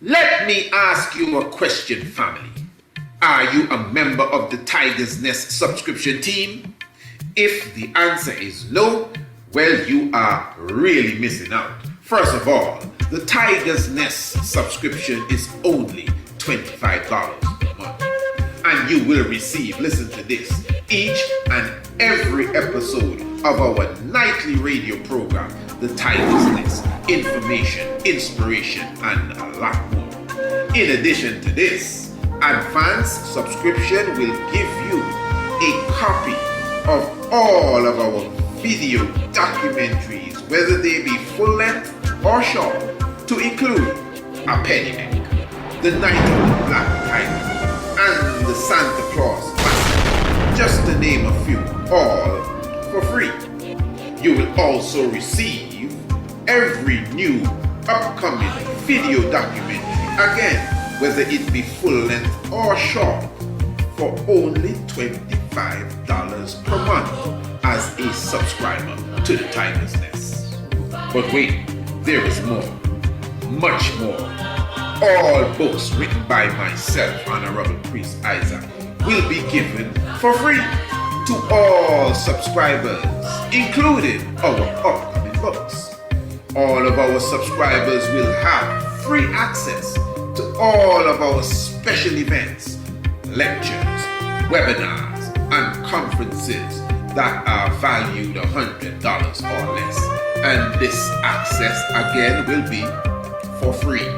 Let me ask you a question, family. Are you a member of the Tiger's Nest subscription team? If the answer is no, well, you are really missing out. First of all, the Tiger's Nest subscription is only $25 per month. And you will receive, listen to this, each and every episode of our nightly radio program, The Tiger's Nest, information, inspiration, and a lot more. In addition to this, advanced subscription will give you a copy of all of our video documentaries, whether they be full length or short, to include Ahmedia, The Night of the Black Tiger, and the Santa Claus Massacre, just to name a few, all for free. You will also receive every new upcoming video documentary, again, whether it be full length or short, for only $25 per month as a subscriber to the Tiger's Nest. But wait, there is more, much more. All books written by myself, Honorable Priest Isaac, will be given for free to all subscribers, including our upcoming books. All of our subscribers will have free access to all of our special events, lectures, webinars, and conferences that are valued $100 or less. And this access again will be for free.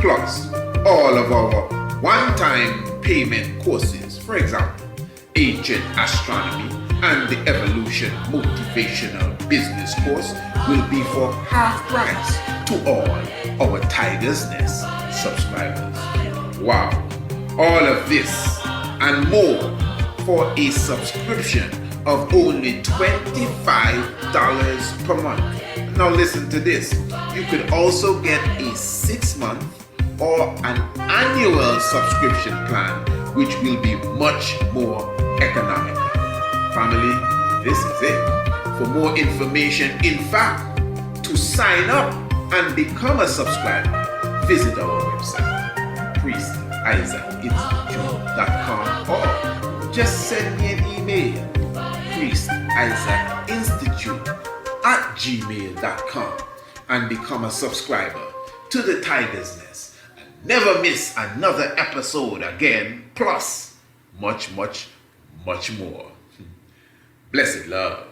Plus, all of our one-time payment courses, for example, Ancient Astronomy and the Evolution Motivational Business course, will be for half price to all our Tiger's Nest subscribers. Wow! All of this and more for a subscription of only $25 per month. Now listen to this. You could also get a 6-month or an annual subscription plan, which will be much more economical. Family, this is it. For more information, in fact, to sign up and become a subscriber, visit our website, priestisaacInstitute.com, or just send me an email, priestisaacInstitute@gmail.com, and become a subscriber to the Tiger's Nest. And never miss another episode again, plus much, much, much more. Blessed love.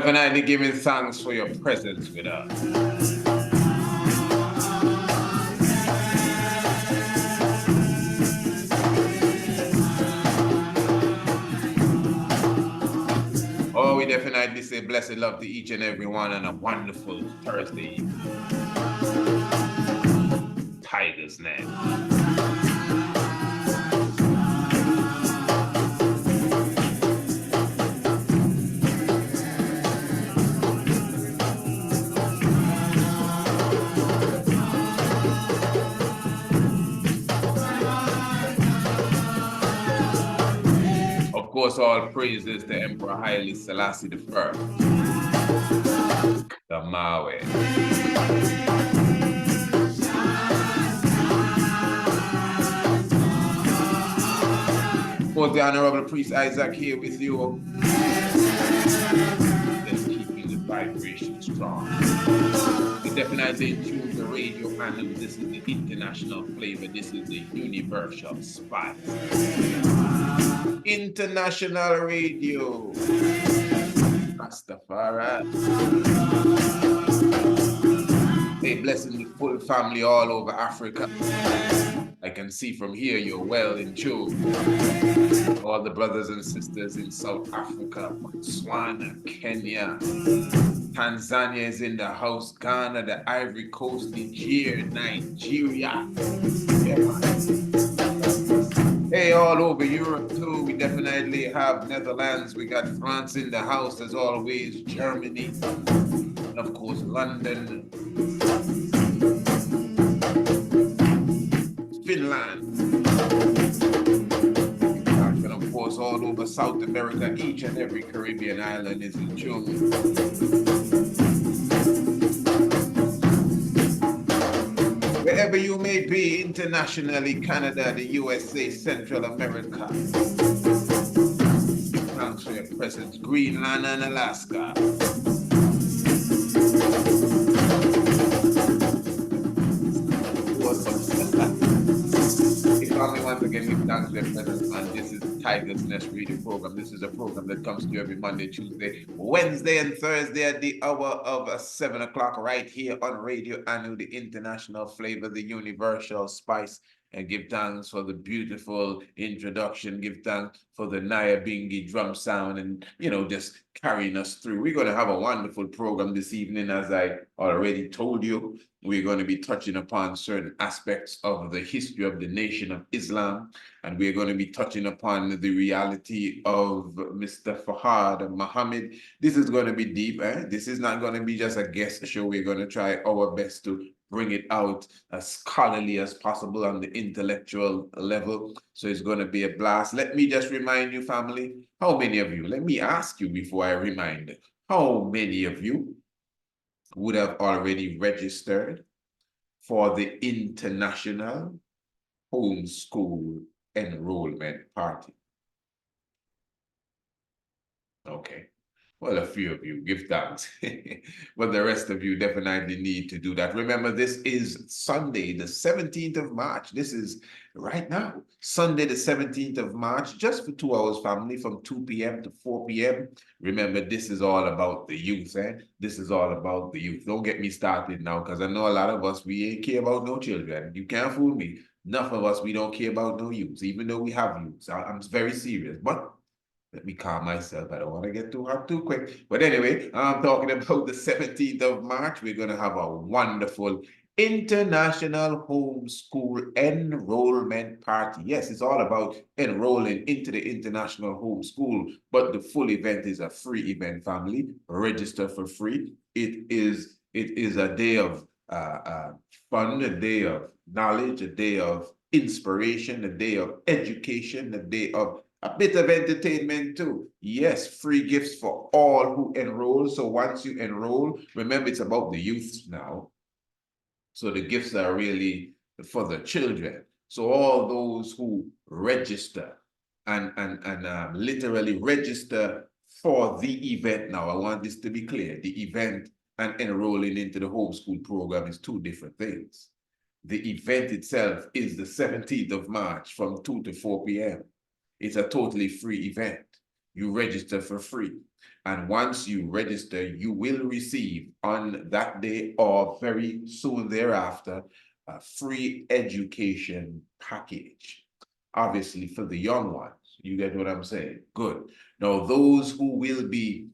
definitely giving thanks for your presence with us. Oh, we definitely say blessed love to each and every one and a wonderful Thursday evening. Tiger's Nest. Of course, all praises to Emperor Haile Selassie I, the Maui. Of course, the Honorable Priest Isaac here with you. Just keeping the vibration strong. We definitely tune the radio panel. This is the international flavor. This is the universal spice. International radio. Rastafari. Hey, blessing the full family all over Africa. I can see from here you're well in tune. All the brothers and sisters in South Africa, Botswana, Kenya, Tanzania is in the house, Ghana, the Ivory Coast, Nigeria. Yeah. Hey, all over Europe too. We definitely have Netherlands. We got France in the house as always, Germany, and of course London, Finland, and of course all over South America. Each and every Caribbean island is in tune. Wherever you may be, internationally, Canada, the USA, Central America. Thanks for your presence, Greenland and Alaska. Once again, give thanks for your presence, man. This is Tiger's Nest Radio Program. This is a program that comes to you every Monday, Tuesday, Wednesday, and Thursday at the hour of 7 o'clock right here on Radio Anu, the international flavor, the universal spice. And give thanks for the beautiful introduction. Give thanks for the Nyabingi drum sound and, just carrying us through. We're going to have a wonderful program this evening, as I already told you. We're going to be touching upon certain aspects of the history of the Nation of Islam. And we're going to be touching upon the reality of Mr. Fahad Muhammad. This is going to be deep. This is not going to be just a guest show. We're going to try our best to bring it out as scholarly as possible on the intellectual level. So it's going to be a blast. Let me just remind you, family, how many of you, let me ask you before I remind, how many of you would have already registered for the International Homeschool Enrollment Party? Okay. Well, a few of you, give thanks. But the rest of you definitely need to do that. Remember, this is Sunday, the 17th of March. This is right now, Sunday, the 17th of March, just for 2 hours, family, from 2 p.m. to 4 p.m. Remember, this is all about the youth, This is all about the youth. Don't get me started now, because I know a lot of us, we ain't care about no children. You can't fool me. Enough of us, we don't care about no youth, even though we have youth. I'm very serious, but let me calm myself. I don't want to get too hot too quick. But anyway, I'm talking about the 17th of March. We're going to have a wonderful International Homeschool Enrollment Party. Yes, it's all about enrolling into the International Homeschool, but the full event is a free event, family. Register for free. It is a day of fun, a day of knowledge, a day of inspiration, a day of education, a day of a bit of entertainment too. Yes, free gifts for all who enroll. So once you enroll, remember it's about the youth now. So the gifts are really for the children. So all those who register and literally register for the event now. I want this to be clear. The event and enrolling into the homeschool program is two different things. The event itself is the 17th of March from 2 to 4 p.m. It's a totally free event. you register for free. And once you register, you will receive on that day or very soon thereafter a free education package. Obviously for the young ones. You get what I'm saying? Good. Now those who will be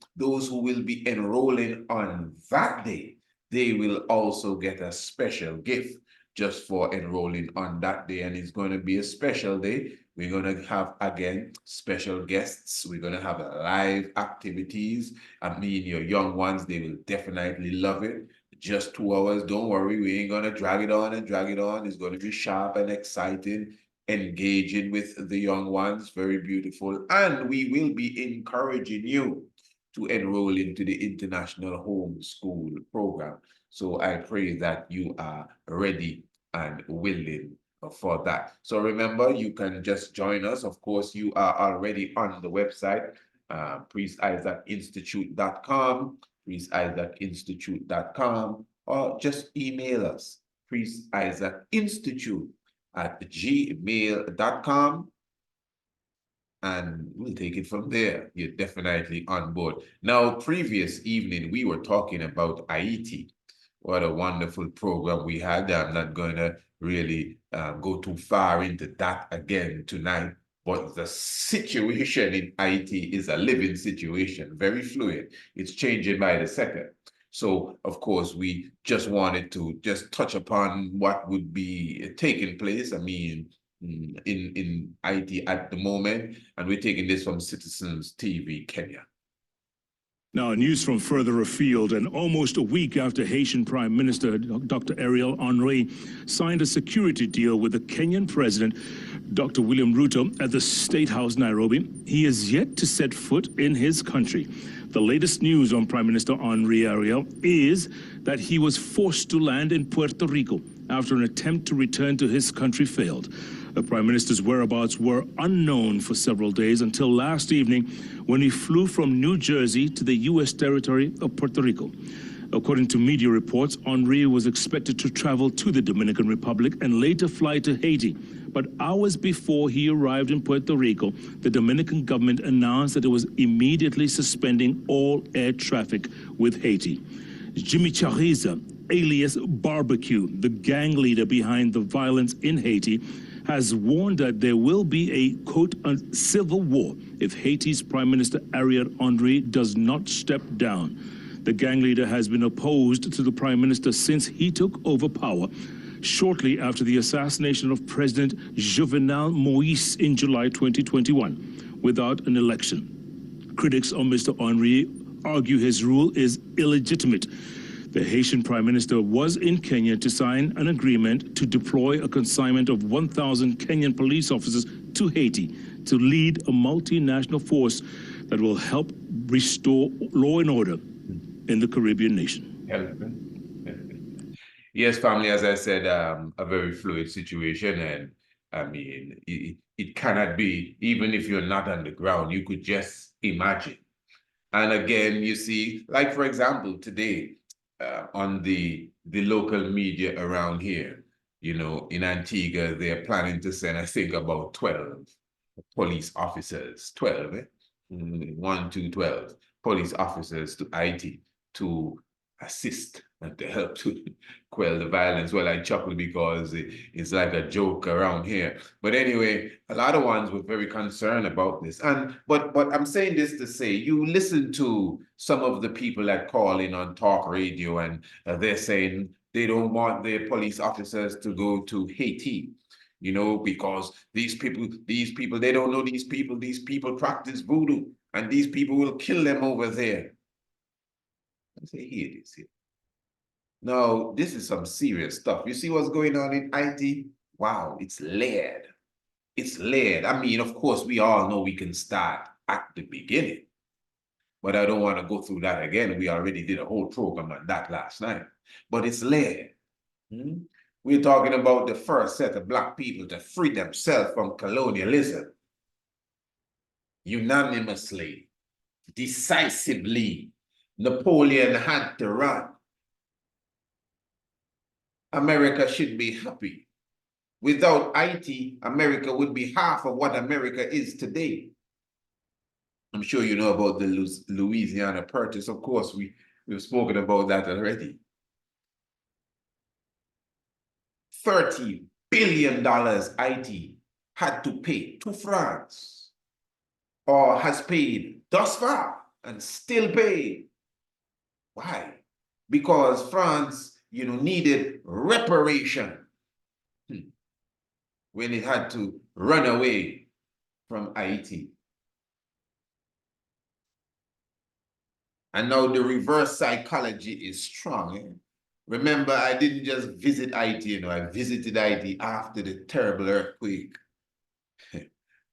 enrolling on that day, they will also get a special gift just for enrolling on that day. And it's going to be a special day. We're going to have, again, special guests. We're going to have live activities. I mean, your young ones, they will definitely love it. Just 2 hours. Don't worry. We ain't going to drag it on and drag it on. It's going to be sharp and exciting, engaging with the young ones. Very beautiful. And we will be encouraging you to enroll into the International Homeschool program. So I pray that you are ready and willing for that. So remember, you can just join us. Of course, you are already on the website, priestisaacinstitute.com, priestisaacinstitute.com, or just email us, priestisaacinstitute@gmail.com, and we'll take it from there. You're definitely on board. Now, previous evening, we were talking about Haiti. What a wonderful program we had. I'm not going to really go too far into that again tonight, but the situation in Haiti is a living situation, very fluid. It's changing by the second. So, of course, we just wanted to just touch upon what would be taking place. I mean, in Haiti at the moment, and we're taking this from Citizens TV Kenya. Now, news from further afield, and almost a week after Haitian Prime Minister Dr. Ariel Henry signed a security deal with the Kenyan President, Dr. William Ruto, at the State House, Nairobi, he is yet to set foot in his country. The latest news on Prime Minister Henry Ariel is that he was forced to land in Puerto Rico after an attempt to return to his country failed. The Prime Minister's whereabouts were unknown for several days until last evening when he flew from New Jersey to the U.S. territory of Puerto Rico. According to media reports, Henry was expected to travel to the Dominican Republic and later fly to Haiti. But hours before he arrived in Puerto Rico, the Dominican government announced that it was immediately suspending all air traffic with Haiti. Jimmy Chariza, alias Barbecue, the gang leader behind the violence in Haiti, has warned that there will be a, quote, civil war if Haiti's Prime Minister Ariel Henry does not step down. The gang leader has been opposed to the Prime Minister since he took over power shortly after the assassination of President Jovenel Moïse in July 2021, without an election. Critics of Mr. Henry argue his rule is illegitimate. The Haitian Prime Minister was in Kenya to sign an agreement to deploy a consignment of 1,000 Kenyan police officers to Haiti to lead a multinational force that will help restore law and order in the Caribbean nation. Yes, family, as I said, a very fluid situation. And I mean, it cannot be, even if you're not on the ground, you could just imagine. And again, you see, like, for example, today, on the local media around here, you know, in Antigua, they're planning to send, I think, about 12 police officers, 12, 1, 2, 12 police officers to Haiti to assist and to help to quell the violence. Well, I chuckle because it's like a joke around here. But anyway, a lot of ones were very concerned about this. But I'm saying this to say, you listen to some of the people that call in on talk radio, and they're saying they don't want their police officers to go to Haiti, you know, because these people, they don't know these people practice voodoo, and these people will kill them over there. I say, here it is here. No, this is some serious stuff. You see what's going on in Haiti? Wow, it's layered. It's layered. I mean, of course, we all know we can start at the beginning, but I don't want to go through that again. We already did a whole program on that last night, but it's layered. We're talking about the first set of Black people to free themselves from colonialism. Unanimously, decisively, Napoleon had to run. America should be happy. Without Haiti, America would be half of what America is today. I'm sure you know about the Louisiana Purchase. Of course, we've spoken about that already. $30 billion Haiti had to pay to France, or has paid thus far and still paid. Why? Because France, needed reparation when it had to run away from Haiti. And now the reverse psychology is strong. Eh? Remember, I didn't just visit Haiti, I visited Haiti after the terrible earthquake.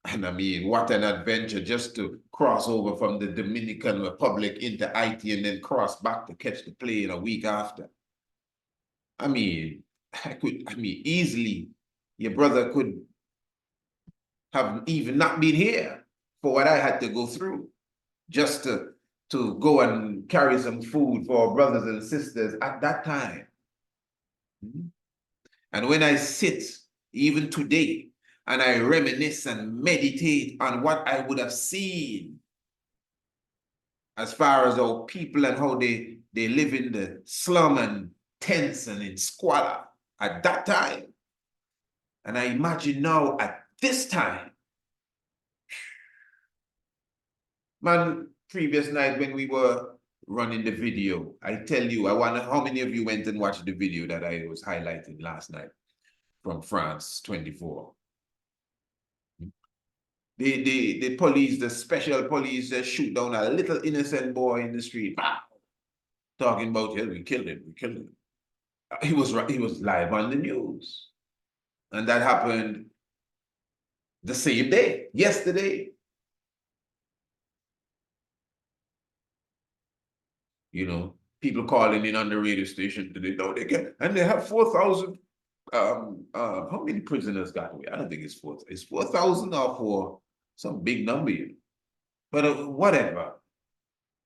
And I mean, what an adventure just to cross over from the Dominican Republic into Haiti and then cross back to catch the plane a week after. I mean, easily, your brother could have even not been here for what I had to go through just to go and carry some food for our brothers and sisters at that time. And when I sit, even today, and I reminisce and meditate on what I would have seen as far as our people and how they live in the slum and tents and in squalor at that time. And I imagine now at this time, man, previous night when we were running the video, I tell you, I wonder how many of you went and watched the video that I was highlighting last night from France 24. The police, the special police, they shoot down a little innocent boy in the street, talking about, yeah, we killed him. He was live on the news. And that happened the same day, yesterday. People calling in on the radio station today, no, they get, and they have 4,000. How many prisoners got away? I don't think it's 4,000. It's 4,000 or for some big number, but whatever.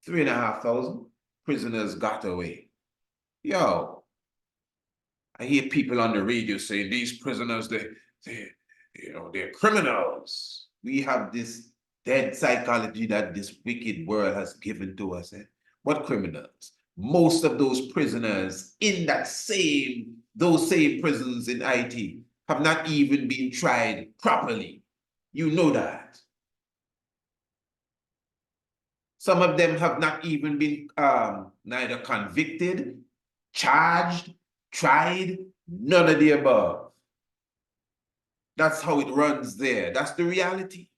3,500 prisoners got away. Yo, I hear people on the radio saying these prisoners, they're criminals. We have this dead psychology that this wicked world has given to us. What criminals? Most of those prisoners in those same prisons in Haiti have not even been tried properly. You know that. Some of them have not even been neither convicted, charged, tried, none of the above. That's how it runs there. That's the reality.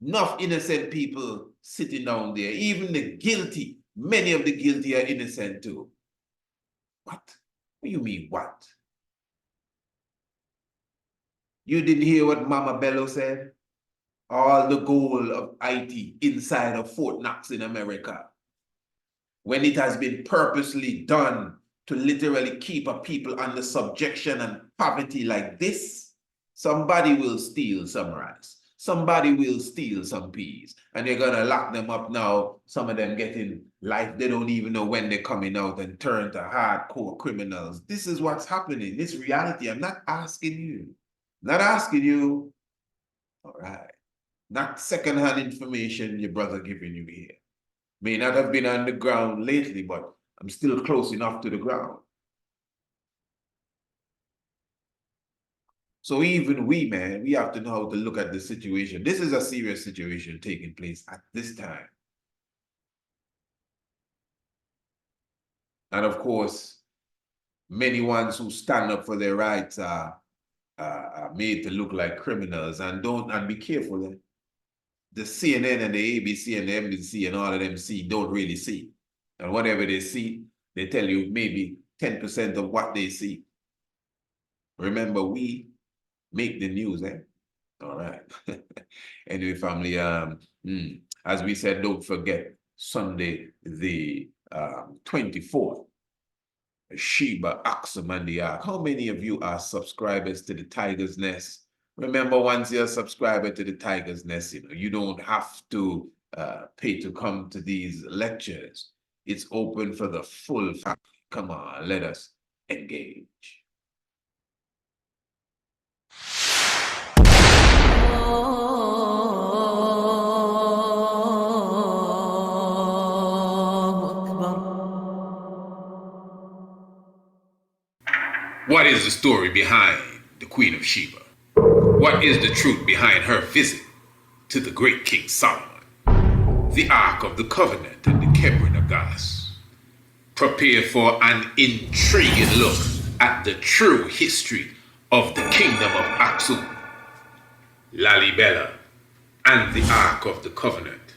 Enough innocent people sitting down there, even the guilty. Many of the guilty are innocent too. What? What do you mean, what? You didn't hear what Mama Bello said? All the gold of Haiti inside of Fort Knox in America. When it has been purposely done to literally keep a people under subjection and poverty like this, somebody will steal some rice. Somebody will steal some peas. And they're going to lock them up now. Some of them getting life. They don't even know when they're coming out and turn to hardcore criminals. This is what's happening. This reality. I'm not asking you. Not asking you. All right. Not secondhand information your brother giving you here. May not have been on the ground lately, but I'm still close enough to the ground. So even we, man, we have to know how to look at the situation. This is a serious situation taking place at this time. And of course, many ones who stand up for their rights are made to look like criminals. And be careful. The CNN and the ABC and the NBC and all of them don't really see. And whatever they see, they tell you maybe 10% of what they see. Remember, we make the news, eh? All right. Anyway, family, as we said, don't forget Sunday, the 24th, Sheba, Axum, and the Ark. How many of you are subscribers to the Tiger's Nest? Remember, once you're a subscriber to the Tiger's Nest, you don't have to pay to come to these lectures. It's open for the full family. Come on, let us engage. Oh What is the story behind the Queen of Sheba? What is the truth behind her visit to the great King Solomon? The Ark of the Covenant and the Kebron of Gas. Prepare for an intriguing look at the true history of the Kingdom of Aksum, Lalibela, and the Ark of the Covenant.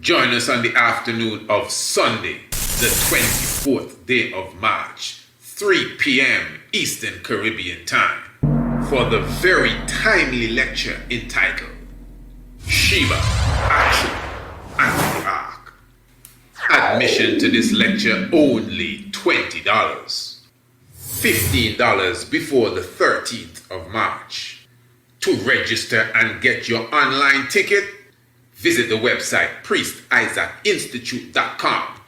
Join us on the afternoon of Sunday, the 24th day of March, 3 p.m. Eastern Caribbean Time, for the very timely lecture entitled Sheba, Aksum, and the Ark. Admission to this lecture only $20. $15 before the 13th of March. To register and get your online ticket, visit the website priestisaacinstitute.com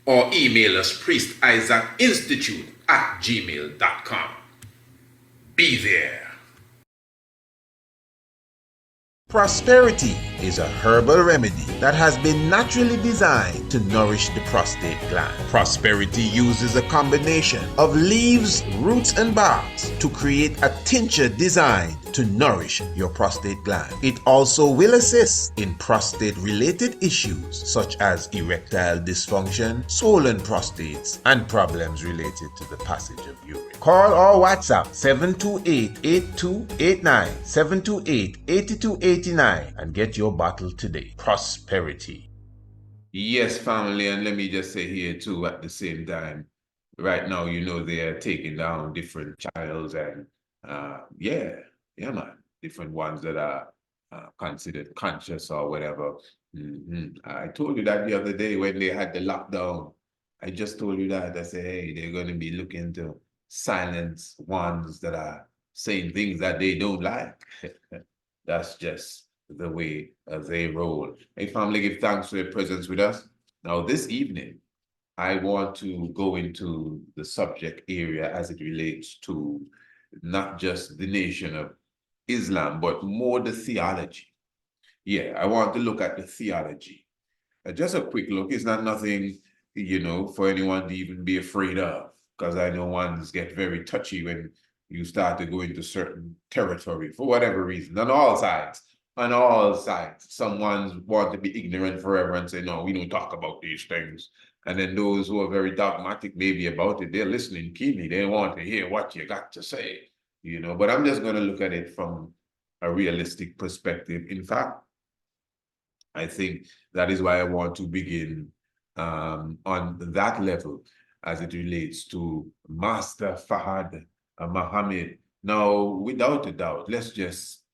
or email us priestisaacinstitute@gmail.com. Be there. Prosperity is a herbal remedy that has been naturally designed to nourish the prostate gland. Prosperity uses a combination of leaves, roots, and barks to create a tincture designed to nourish your prostate gland. It also will assist in prostate-related issues such as erectile dysfunction, swollen prostates, and problems related to the passage of urine. Call or WhatsApp 728-8289, 728-8289 and get your bottle today. Prosperity. Yes, family, and let me just say here too at the same time, right now, you know, they are taking down different channels and yeah, man, different ones that are considered conscious or whatever. I told you that the other day when they had the lockdown. I just told you that. I said, hey, they're going to be looking to silence ones that are saying things that they don't like. That's just the way they roll. Hey, family, give thanks for your presence with us. Now, this evening, I want to go into the subject area as it relates to not just the nation of Islam, but more the theology. Yeah, I want to look at the theology. Just a quick look. It's not nothing, you know, for anyone to even be afraid of, because I know ones get very touchy when you start to go into certain territory for whatever reason, on all sides. On all sides. Some ones want to be ignorant forever and say, no, we don't talk about these things. And then those who are very dogmatic maybe about it, they're listening keenly. They want to hear what you got to say, you know. But I'm just going to look at it from a realistic perspective. In fact, I think that is why I want to begin on that level as it relates to Master Fahad Muhammad. Now, without a doubt, let's just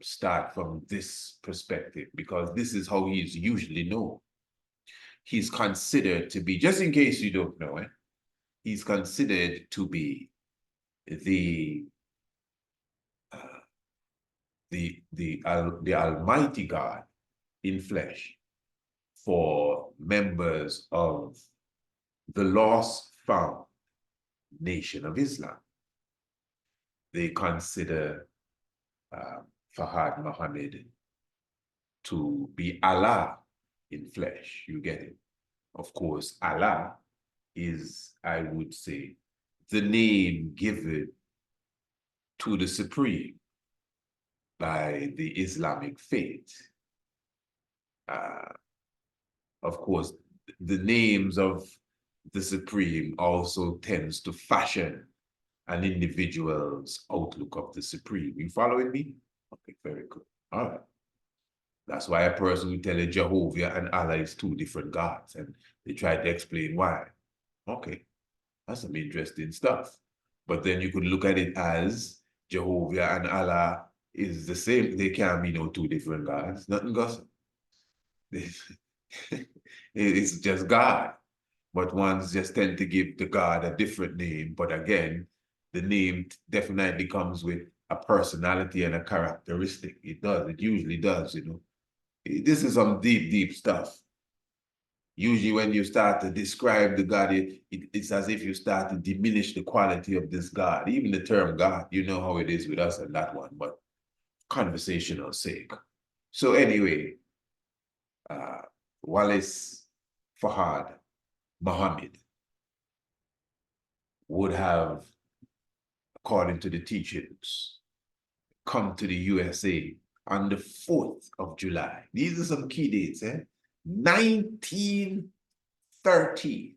start from this perspective, because this is how he is usually known. He's considered to be, just in case you don't know, he's considered to be the Almighty God in flesh for members of the lost found nation of Islam. They consider Fahad Muhammad to be Allah in flesh. You get it? Of course, Allah is, I would say, the name given to the Supreme by the Islamic faith. Of course, the names of the Supreme also tends to fashion an individual's outlook of the Supreme. You following me? Okay, very good. All right. That's why a person will tell you Jehovah and Allah is two different gods, and they try to explain why. Okay, that's some interesting stuff. But then you could look at it as Jehovah and Allah is the same. They can't be no two different gods. Nothing gossip. It's just God. But ones just tend to give the God a different name. But again, the name definitely comes with a personality and a characteristic. It does. It usually does, you know. This is some deep, deep stuff. Usually when you start to describe the God, it's as if you start to diminish the quality of this God. Even the term God, you know how it is with us and that one, but conversational sake. So anyway, Wallace Fahad Muhammad would have, according to the teachings, come to the USA on the 4th of July. These are some key dates, 1930.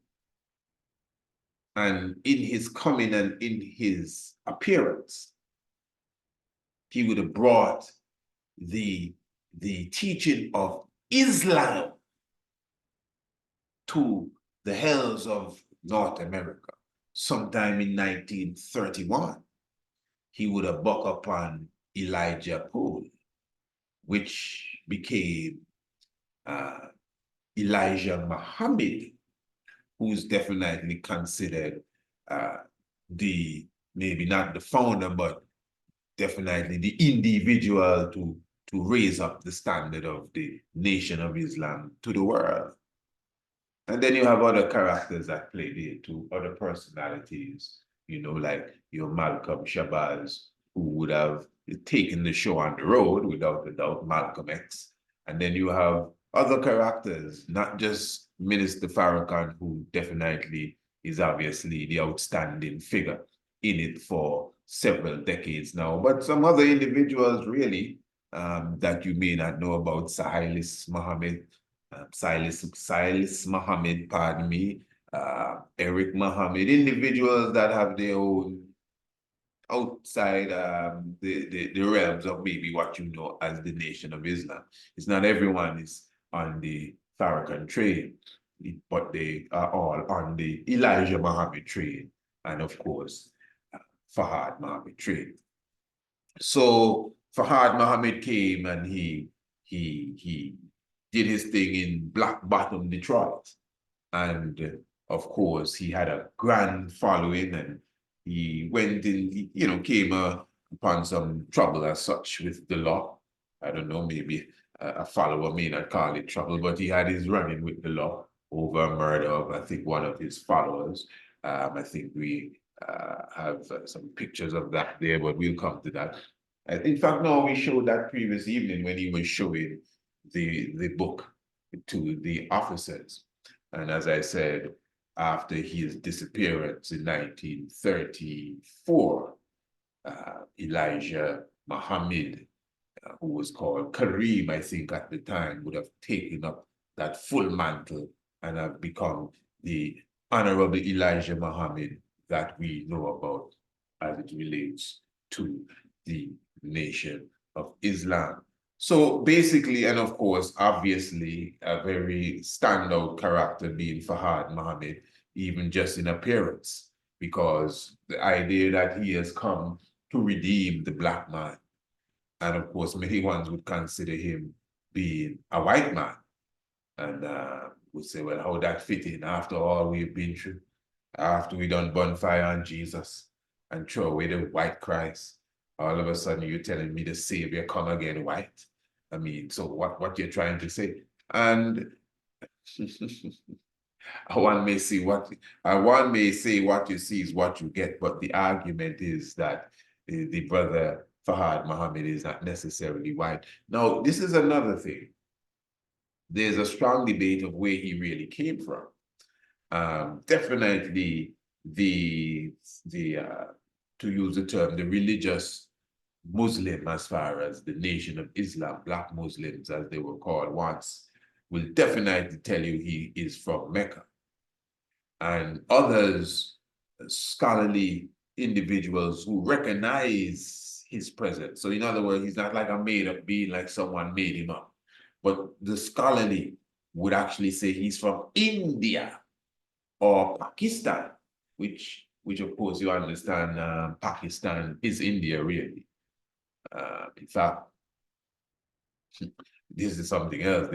And in his coming and in his appearance, he would have brought the teaching of Islam to the hills of North America. Sometime in 1931, he would have bucked upon Elijah Poole, which became Elijah Muhammad, who's definitely considered maybe not the founder, but definitely the individual to raise up the standard of the Nation of Islam to the world. And then you have other characters that play there too, other personalities, like your Malcolm Shabazz, who would have taken the show on the road, without a doubt, Malcolm X. And then you have other characters, not just Minister Farrakhan, who definitely is obviously the outstanding figure in it for several decades now, but some other individuals really that you may not know about. Silas Muhammad, pardon me, Eric Muhammad, individuals that have their own outside the realms of maybe what you know as the Nation of Islam. It's not everyone is on the Farrakhan train, but they are all on the Elijah Muhammad train, and of course, Fahad Muhammad train. So Fahad Muhammad came and he did his thing in Black Bottom, Detroit. And of course, he had a grand following, and he went in, came upon some trouble as such with the law. I don't know, maybe a follower may not call it trouble, but he had his run-in with the law over a murder of, I think, one of his followers. I think we have some pictures of that there, but we'll come to that. In fact, no, we showed that previous evening when he was showing the book to the officers. And as I said, after his disappearance in 1934, Elijah Muhammad, who was called Kareem, I think at the time, would have taken up that full mantle and have become the Honorable Elijah Muhammad that we know about as it relates to the Nation of Islam. So basically, and of course, obviously, a very standout character being Fahad Muhammad, even just in appearance, because the idea that he has come to redeem the Black man. And of course, many ones would consider him being a white man. And would say, well, how that fit in after all we've been through, after we done bonfire on Jesus and throw away the white Christ. All of a sudden, you're telling me the Savior come again white. I mean, so what you're trying to say? And one may say what you see is what you get, but the argument is that the brother Fahad Muhammad is not necessarily white. Now, this is another thing. There's a strong debate of where he really came from. Definitely to use the term, the religious Muslim, as far as the Nation of Islam, Black Muslims, as they were called once, will definitely tell you he is from Mecca. And others, scholarly individuals who recognize his presence. So in other words, he's not like a made-up being, like someone made him up. But the scholarly would actually say he's from India or Pakistan, which of course you understand, Pakistan is India, really. In fact, this is something else.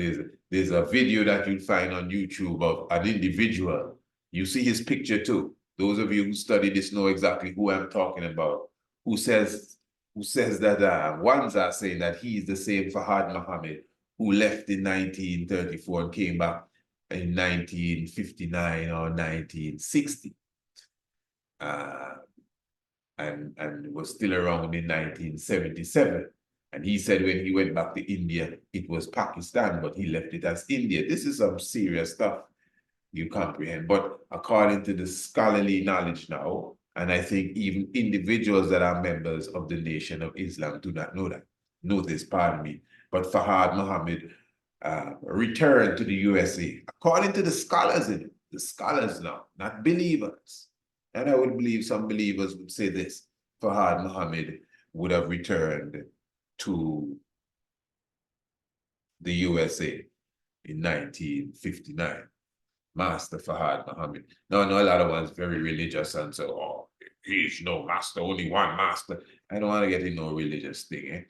There's a video that you'll find on YouTube of an individual. You see his picture too. Those of you who study this know exactly who I'm talking about. Who says that ones are saying that he's the same Fahad Muhammad who left in 1934 and came back in 1959 or 1960. And was still around in 1977. And he said when he went back to India, it was Pakistan, but he left it as India. This is some serious stuff. you comprehend. But according to the scholarly knowledge now, and I think even individuals that are members of the Nation of Islam do not know that. Know this, pardon me. But Fahad Muhammad returned to the USA, according to the scholars in it, the scholars now, not believers. And I would believe some believers would say this: Fahad Muhammad would have returned to the USA in 1959. Master Fahad Muhammad. Now, I know a lot of ones very religious and say, oh, he's no master, only one master. I don't want to get into no religious thing. Eh?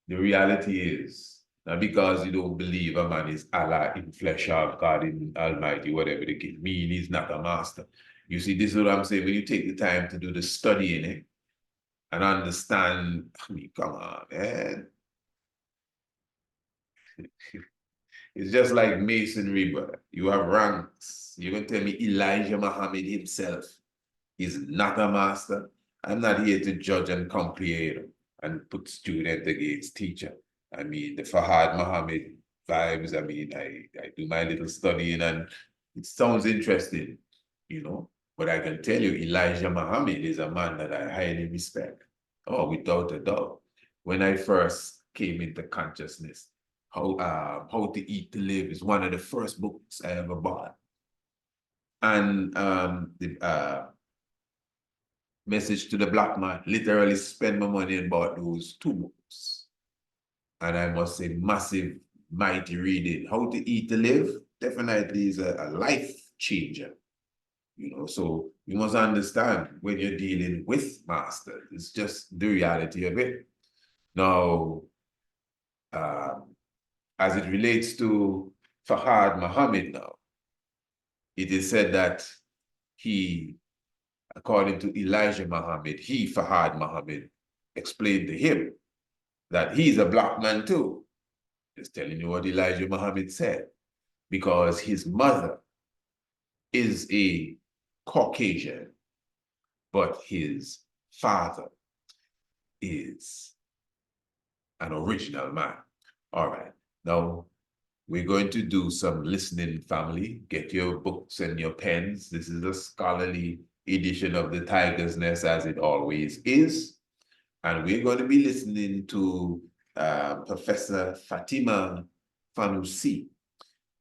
The reality is, not because you don't believe a man is Allah in flesh or God in Almighty, whatever the case mean, he's not a master. You see, this is what I'm saying. When you take the time to do the study in it and understand, I mean, come on, man. It's just like masonry, brother. You have ranks. You're going to tell me Elijah Muhammad himself is not a master? I'm not here to judge and compare and put student against teacher. I mean, the Fahad Muhammad vibes, I mean, I do my little studying and it sounds interesting, you know. But I can tell you, Elijah Muhammad is a man that I highly respect. Oh, without a doubt. When I first came into consciousness, How to Eat to Live is one of the first books I ever bought. And the Message to the Black Man, literally spent my money and bought those 2 books. And I must say, massive, mighty reading. How to Eat to Live definitely is a life changer. You know, so you must understand when you're dealing with master, it's just the reality of it. Now, as it relates to Fahad Muhammad now, it is said that he, according to Elijah Muhammad, Fahad Muhammad, explained to him that he's a black man too. Just telling you what Elijah Muhammad said, because his mother is a Caucasian, but his father is an original man. All right. Now, we're going to do some listening, family. Get your books and your pens. This is a scholarly edition of the Tiger's Nest, as it always is. And we're going to be listening to Professor Fatima Fanusi,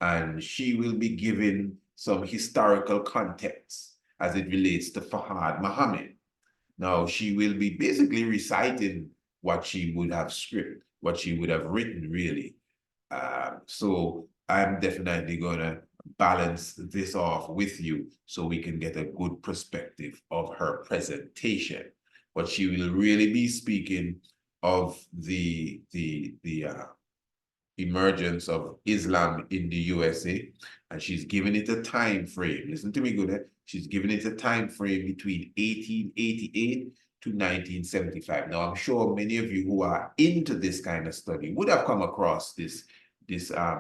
and she will be giving some historical context as it relates to Fahad Muhammad. Now, she will be basically reciting what she would have scripted, what she would have written, really. So I'm definitely going to balance this off with you so we can get a good perspective of her presentation. But she will really be speaking of the emergence of Islam in the USA, and she's given it a time frame. Listen to me good. Eh? She's given it a time frame between 1888 to 1975. Now, I'm sure many of you who are into this kind of study would have come across this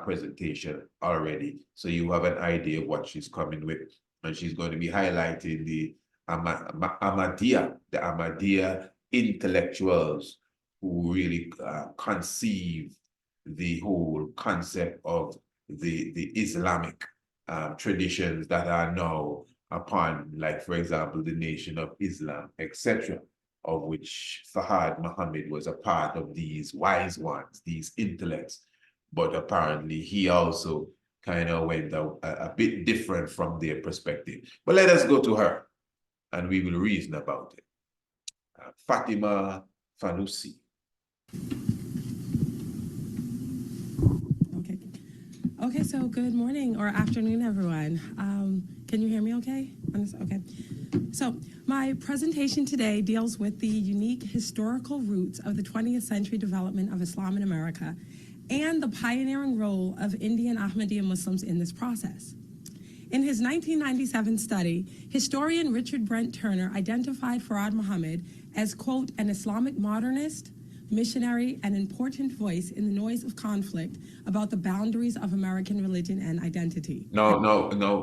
presentation already, so you have an idea of what she's coming with. And she's going to be highlighting the Ahmedia, the Ahmedia intellectuals who really conceive the whole concept of the Islamic traditions that are now upon, like, for example, the Nation of Islam, etc., of which Fahad Muhammad was a part of these wise ones, these intellects. But apparently he also kind of went a bit different from their perspective. But let us go to her and we will reason about it. Fatima Fanusi. Okay, so good morning or afternoon, everyone. Can you hear me okay? Okay. So my presentation today deals with the unique historical roots of the 20th century development of Islam in America and the pioneering role of Indian Ahmadiyya Muslims in this process. In his 1997 study, historian Richard Brent Turner identified Fahad Muhammad as, quote, an Islamic modernist, missionary, and important voice in the noise of conflict about the boundaries of American religion and identity. No,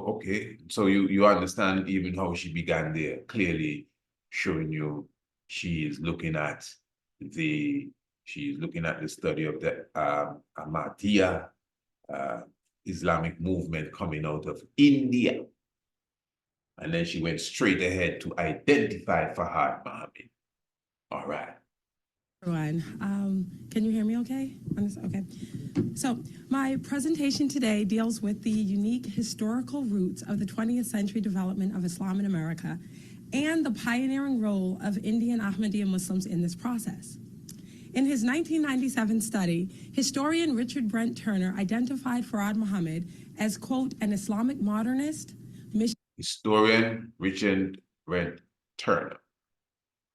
okay. So you understand even how she began there, clearly showing you she is looking at the study of the Ahmadiyya Islamic movement coming out of India. And then she went straight ahead to identify Fahad Muhammad. All right. Everyone, can you hear me okay? Okay. So my presentation today deals with the unique historical roots of the 20th century development of Islam in America and the pioneering role of Indian Ahmadiyya Muslims in this process. In his 1997 study, historian Richard Brent Turner identified Fard Muhammad as, quote, an Islamic modernist. Historian Richard Brent Turner.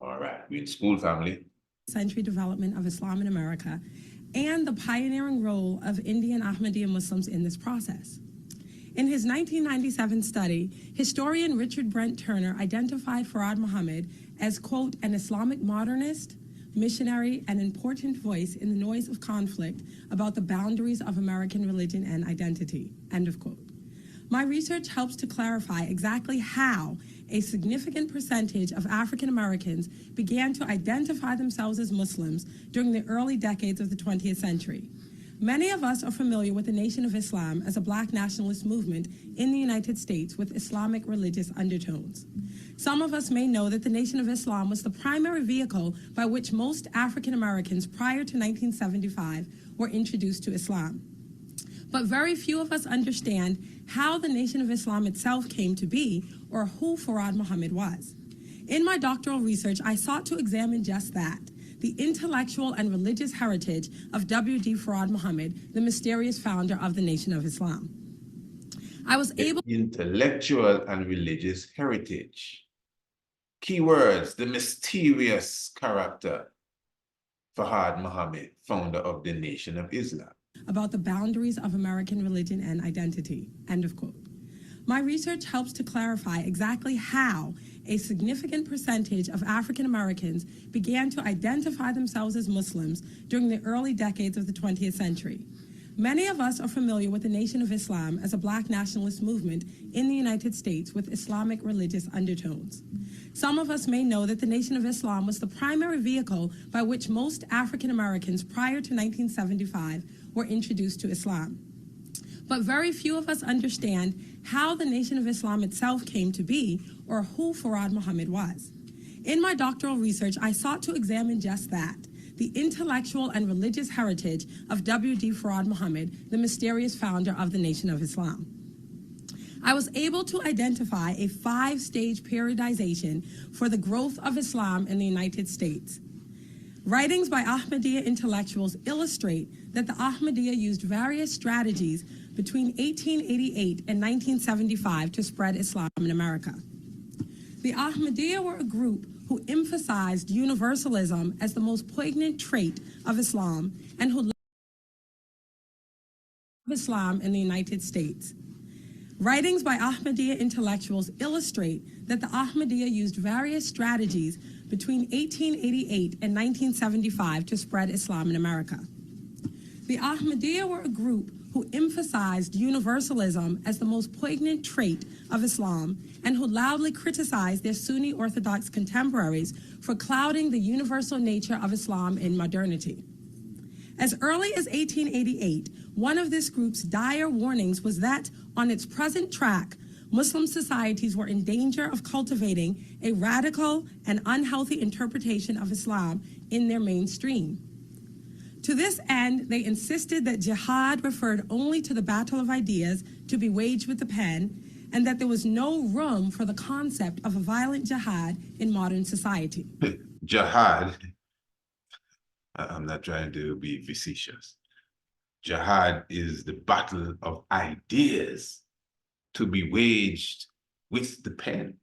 All right, we in school, family. Century development of Islam in America and the pioneering role of Indian Ahmadiyya Muslims in this process. In his 1997 study, historian Richard Brent Turner identified Fard Muhammad as, quote, an Islamic modernist, missionary, and important voice in the noise of conflict about the boundaries of American religion and identity, end of quote. My research helps to clarify exactly how a significant percentage of African Americans began to identify themselves as Muslims during the early decades of the 20th century. Many of us are familiar with the Nation of Islam as a black nationalist movement in the United States with Islamic religious undertones. Some of us may know that the Nation of Islam was the primary vehicle by which most African Americans prior to 1975 were introduced to Islam. But very few of us understand how the Nation of Islam itself came to be or who Fard Muhammad was. In my doctoral research, I sought to examine just that, the intellectual and religious heritage of W.D. Fard Muhammad, the mysterious founder of the Nation of Islam. I was able... Intellectual and religious heritage. Keywords, the mysterious character, Fard Muhammad, founder of the Nation of Islam. About the boundaries of American religion and identity, end of quote. My research helps to clarify exactly how a significant percentage of African Americans began to identify themselves as Muslims during the early decades of the 20th century. Many of us are familiar with the Nation of Islam as a black nationalist movement in the United States with Islamic religious undertones. Some of us may know that the Nation of Islam was the primary vehicle by which most African Americans prior to 1975 were introduced to Islam. But very few of us understand how the Nation of Islam itself came to be or who Fard Muhammad was. In my doctoral research, I sought to examine just that, the intellectual and religious heritage of W.D. Fard Muhammad, the mysterious founder of the Nation of Islam. I was able to identify a 5-stage periodization for the growth of Islam in the United States. Writings by Ahmadiyya intellectuals illustrate that the Ahmadiyya used various strategies between 1888 and 1975 to spread Islam in America. The Ahmadiyya were a group who emphasized universalism as the most poignant trait of Islam and who led Islam in the United States. Writings by Ahmadiyya intellectuals illustrate that the Ahmadiyya used various strategies between 1888 and 1975 to spread Islam in America. The Ahmadiyya were a group who emphasized universalism as the most poignant trait of Islam and who loudly criticized their Sunni Orthodox contemporaries for clouding the universal nature of Islam in modernity. As early as 1888, one of this group's dire warnings was that, on its present track, Muslim societies were in danger of cultivating a radical and unhealthy interpretation of Islam in their mainstream. To this end, they insisted that jihad referred only to the battle of ideas to be waged with the pen, and that there was no room for the concept of a violent jihad in modern society. Jihad, I'm not trying to be facetious. Jihad is the battle of ideas to be waged with the pen.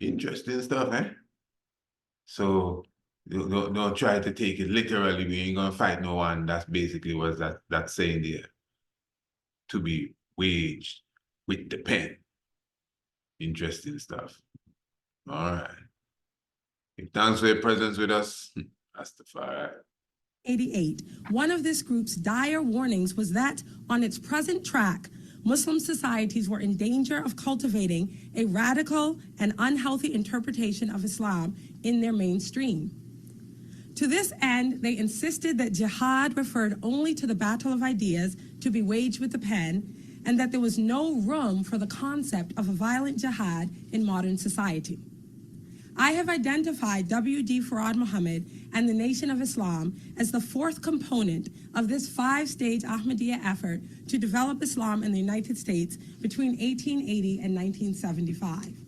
Interesting stuff, eh? So don't try to take it literally. We ain't gonna fight no one. That's basically what that's saying there. To be waged with the pen. Interesting stuff. All right. Thanks for your presence with us. Rastafari. 88. One of this group's dire warnings was that, on its present track, Muslim societies were in danger of cultivating a radical and unhealthy interpretation of Islam in their mainstream. To this end, they insisted that jihad referred only to the battle of ideas to be waged with the pen, and that there was no room for the concept of a violent jihad in modern society. I have identified W.D. Farad Muhammad and the Nation of Islam as the fourth component of this five-stage Ahmedia effort to develop Islam in the United States between 1880 and 1975.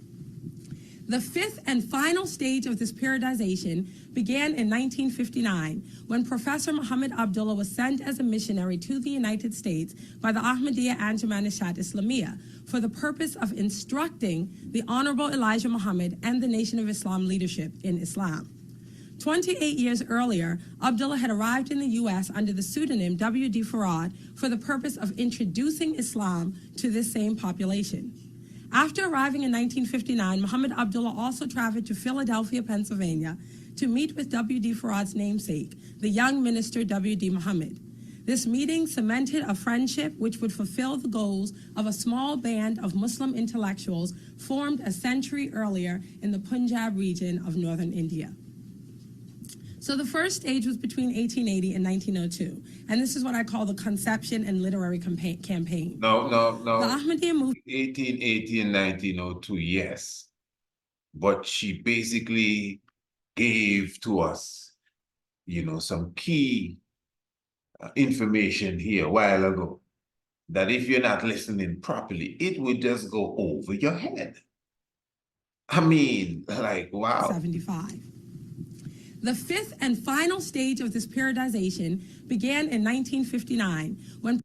The fifth and final stage of this periodization began in 1959 when Professor Imam Abdullah was sent as a missionary to the United States by the Ahmedia Anjuman-e-Shat Islamiyya for the purpose of instructing the Honorable Elijah Muhammad and the Nation of Islam leadership in Islam. 28 years earlier, Abdullah had arrived in the U.S. under the pseudonym W.D. Farad for the purpose of introducing Islam to this same population. After arriving in 1959, Muhammad Abdullah also traveled to Philadelphia, Pennsylvania, to meet with W.D. Farad's namesake, the young minister W.D. Muhammad. This meeting cemented a friendship which would fulfill the goals of a small band of Muslim intellectuals formed a century earlier in the Punjab region of northern India. So the first stage was between 1880 and 1902, and this is what I call the conception and literary campaign. No. The Ahmadiyya movement. 1880 and 1902, yes. But she basically gave to us, some key information here a while ago that if you're not listening properly, it would just go over your head. I mean, like, wow. 75. The fifth and final stage of this periodization began in 1959 when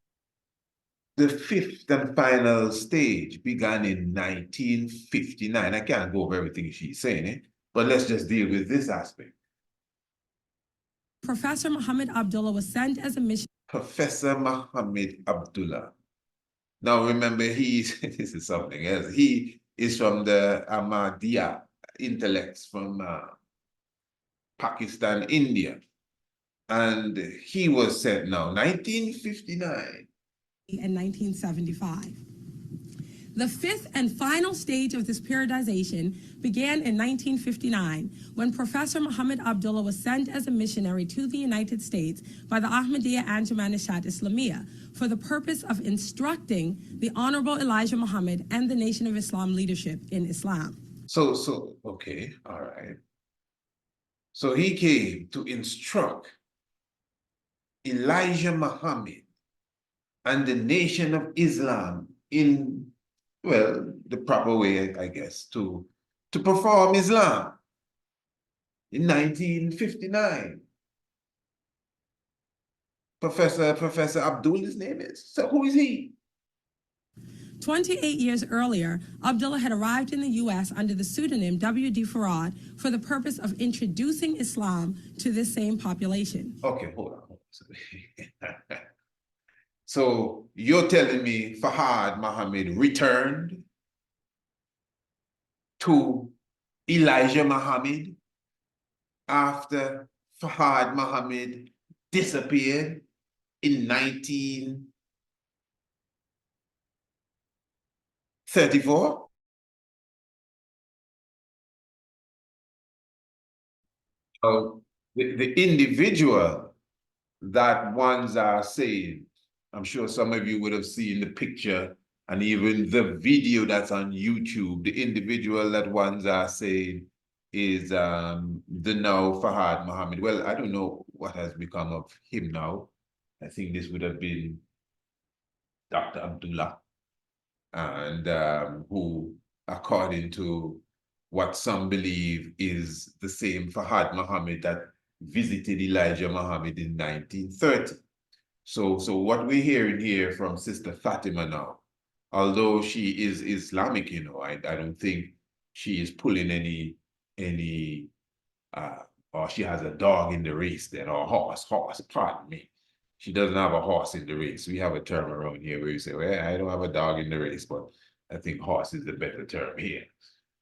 the fifth and final stage began in 1959. I can't go over everything she's saying, but let's just deal with this aspect. Professor Muhammad Abdullah was sent as a missionary. Professor Muhammad Abdullah. Now remember, this is something else. He is from the Ahmedia intellects from Pakistan, India. And he was sent now, 1959. And 1975. The fifth and final stage of this periodization began in 1959 when Professor Muhammad Abdullah was sent as a missionary to the United States by the Ahmedia Anjuman-e-Shat Islamiyya for the purpose of instructing the Honorable Elijah Muhammad and the Nation of Islam leadership in Islam. So, okay, all right. So he came to instruct Elijah Muhammad and the Nation of Islam in, well, the proper way, I guess, to perform Islam in 1959. Professor Abdullah's name is. So who is he? 28 years earlier, Abdullah had arrived in the U.S. under the pseudonym W.D. Farad for the purpose of introducing Islam to this same population. Okay, hold on. So you're telling me Farad Muhammad returned to Elijah Muhammad after Farad Muhammad disappeared in 1934? The individual that ones are saying, I'm sure some of you would have seen the picture and even the video that's on YouTube. The individual that ones are saying is the now Farad Muhammad. Well, I don't know what has become of him now. I think this would have been Dr. Abdullah, and who, according to what some believe, is the same Farad Muhammad that visited Elijah Muhammad in 1930. So what we're hearing here from Sister Fatima now, although she is Islamic, I don't think she is pulling any or she has a dog in the race then, or horse, pardon me. She doesn't have a horse in the race. We have a term around here where you say, well, I don't have a dog in the race, but I think horse is the better term here.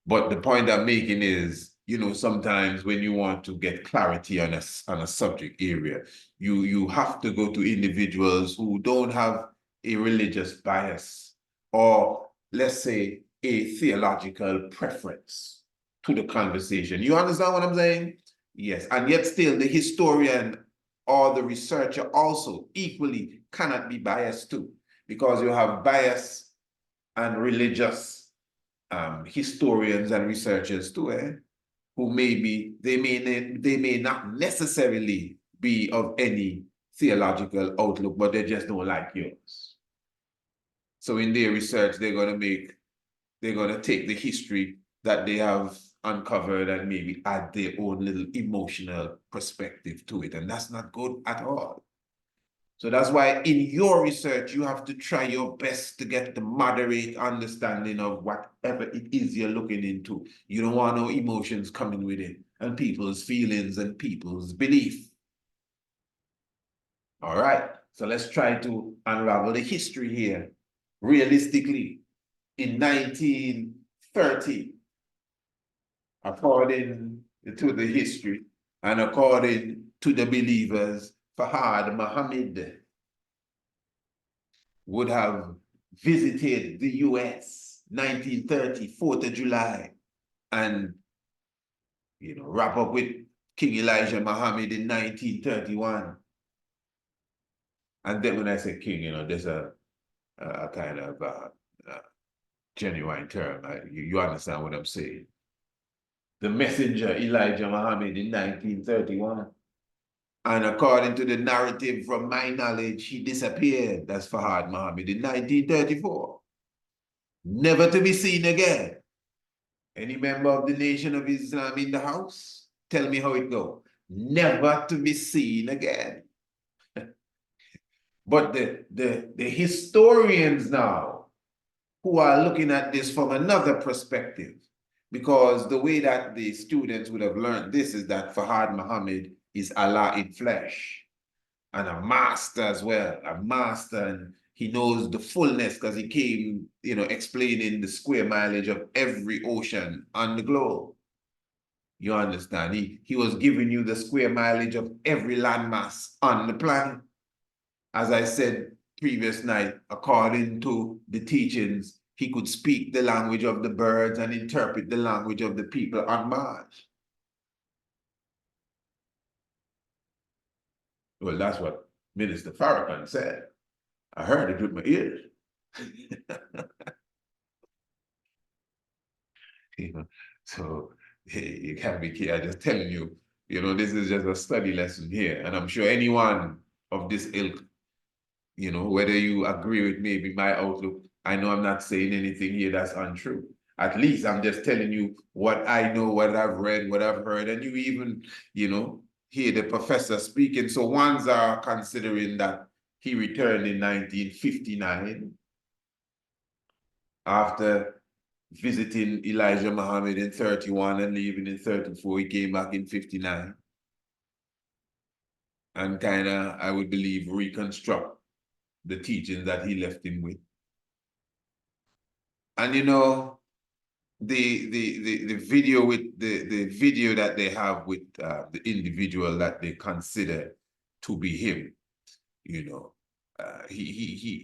But the point I'm making is, sometimes when you want to get clarity on a subject area, you have to go to individuals who don't have a religious bias or, let's say, a theological preference to the conversation. You understand what I'm saying? Yes, and yet still the historian or the researcher also equally cannot be biased too, because you have bias and religious historians and researchers too, who they may not necessarily be of any theological outlook, but they just don't like yours. So in their research, they're gonna take the history that they have uncovered and maybe add their own little emotional perspective to it. And that's not good at all. So that's why in your research, you have to try your best to get the moderate understanding of whatever it is you're looking into. You don't want no emotions coming with it and people's feelings and people's belief. All right, so let's try to unravel the history here. Realistically, in 1930, according to the history and according to the believers, Fahad Muhammad would have visited the US 1930, 4th of July, and wrap up with King Elijah Muhammad in 1931. And then when I say king, there's a kind of genuine term. You understand what I'm saying? The messenger Elijah Muhammad in 1931. And according to the narrative from my knowledge, he disappeared. That's Fahad Muhammad in 1934. Never to be seen again. Any member of the Nation of Islam in the house? Tell me how it goes. Never to be seen again. But the historians now, who are looking at this from another perspective, because the way that the students would have learned this is that Fahad Muhammad is Allah in flesh, and a master as well, a master, and he knows the fullness because he came, explaining the square mileage of every ocean on the globe. You understand? He was giving you the square mileage of every landmass on the planet. As I said previous night, according to the teachings, he could speak the language of the birds and interpret the language of the people on Mars. Well, that's what Minister Faran said. I heard it with my ears. So you can't be careful. I'm just telling you, this is just a study lesson here. And I'm sure anyone of this ilk, whether you agree with maybe my outlook, I know I'm not saying anything here that's untrue. At least I'm just telling you what I know, what I've read, what I've heard, and you even, hear the professor speaking. So ones are considering that he returned in 1959 after visiting Elijah Muhammad in 31 and leaving in 34. He came back in 59 and kind of, I would believe, reconstruct the teachings that he left him with. And the video with the video that they have with the individual that they consider to be him, he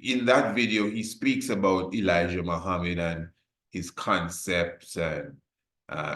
in that video he speaks about Elijah Muhammad and his concepts, and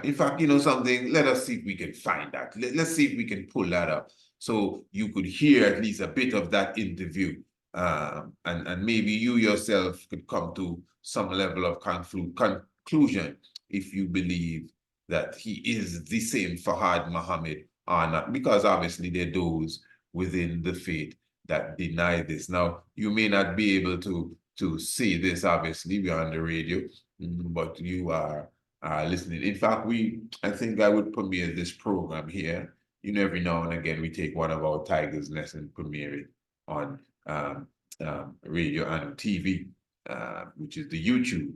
in fact, something, let us see if we can find that. Let's see if we can pull that up so you could hear at least a bit of that interview, and maybe you yourself could come to some level of conclusion if you believe that he is the same Fahad Muhammad or not, because obviously there are those within the faith that deny this. Now, you may not be able to see this, obviously, we're on the radio, but you are listening. In fact, I think I would premiere this program here. Every now and again, we take one of our Tigers' Nest and premiere it on radio and TV, which is the YouTube.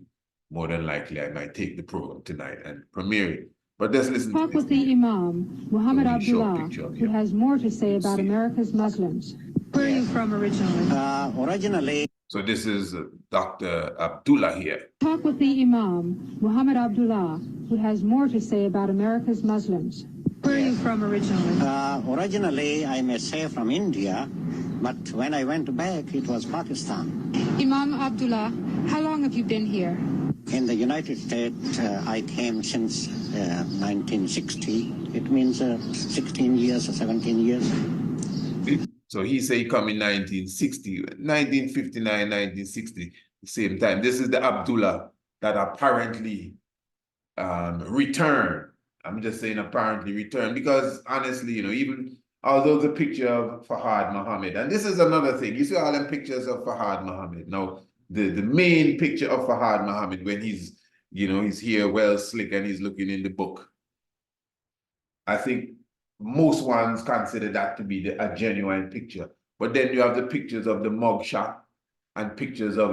More than likely, I might take the program tonight and premiere it. But let's listen Talk to with the Imam, Muhammad Abdullah, who has more to say about America's Muslims. Where are you from originally? So this is Dr. Abdullah here. Talk with the Imam, Muhammad Abdullah, who has more to say about America's Muslims. Where are you from originally? Originally, I may say from India, but when I went back, it was Pakistan. Imam Abdullah, how long have you been here? In the United States, I came since 1960. It means 16 years or 17 years. So he say he come in 1960, 1959, 1960, the same time. This is the Abdullah that apparently returned. I'm just saying apparently returned because honestly, even although the picture of Fahad Muhammad, and this is another thing, you see all them pictures of Fahad Muhammad. Now, the main picture of Fahad Muhammad when he's, he's here well slick and he's looking in the book. I think most ones consider that to be a genuine picture. But then you have the pictures of the mugshot and pictures of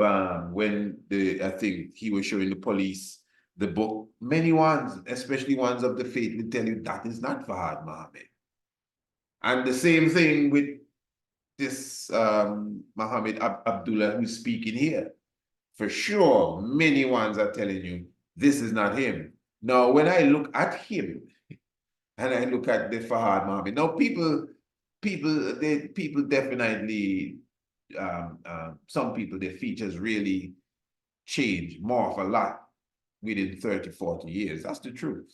when I think he was showing the police the book. Many ones, especially ones of the faith, will tell you that is not Fahad Muhammad. And the same thing with this Muhammad Abdullah who's speaking here. For sure, many ones are telling you this is not him. Now, when I look at him and I look at the Fahad Muhammad, now people definitely, some people, their features really change, morph a lot within 30, 40 years. That's the truth.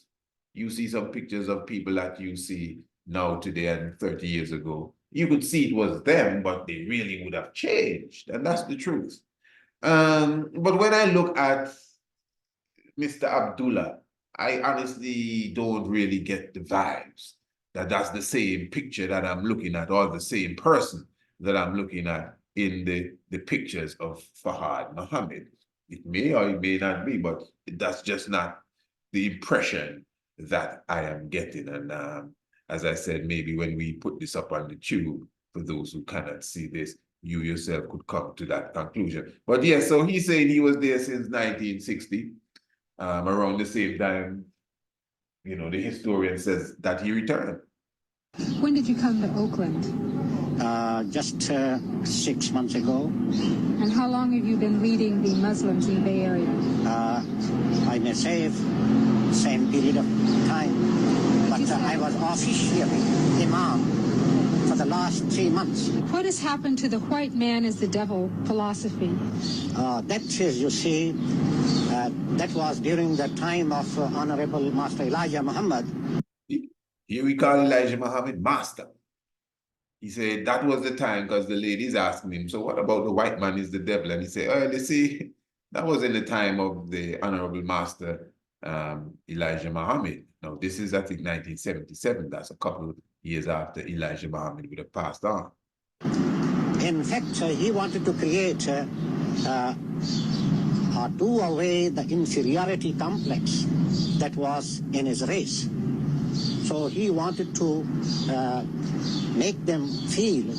You see some pictures of people that you see now today and 30 years ago. You could see it was them, but they really would have changed. And that's the truth. But when I look at Mr. Abdullah, I honestly don't really get the vibes that that's the same picture that I'm looking at or the same person that I'm looking at in the pictures of Fahad Muhammad. It may or it may not be, but that's just not the impression that I am getting. And as I said, maybe when we put this up on the tube, for those who cannot see this, you yourself could come to that conclusion. But yeah, so he's saying he was there since 1960, around the same time, the historian says that he returned. When did you come to Oakland? Just 6 months ago. And how long have you been leading the Muslims in the Bay Area? I may say same period of time, but I was officially Imam for the last 3 months. What has happened to the white man is the devil philosophy? That is, you see, that was during the time of Honorable Master Elijah Muhammad. Here we call Elijah Muhammad Master. He said that was the time because the ladies asking him, so what about the white man is the devil? And he said, oh, you see, that was in the time of the Honorable Master Elijah Muhammad. Now, this is, I think, 1977. That's a couple of years after Elijah Muhammad would have passed on. In fact, he wanted to create or do away the inferiority complex that was in his race. So he wanted to make them feel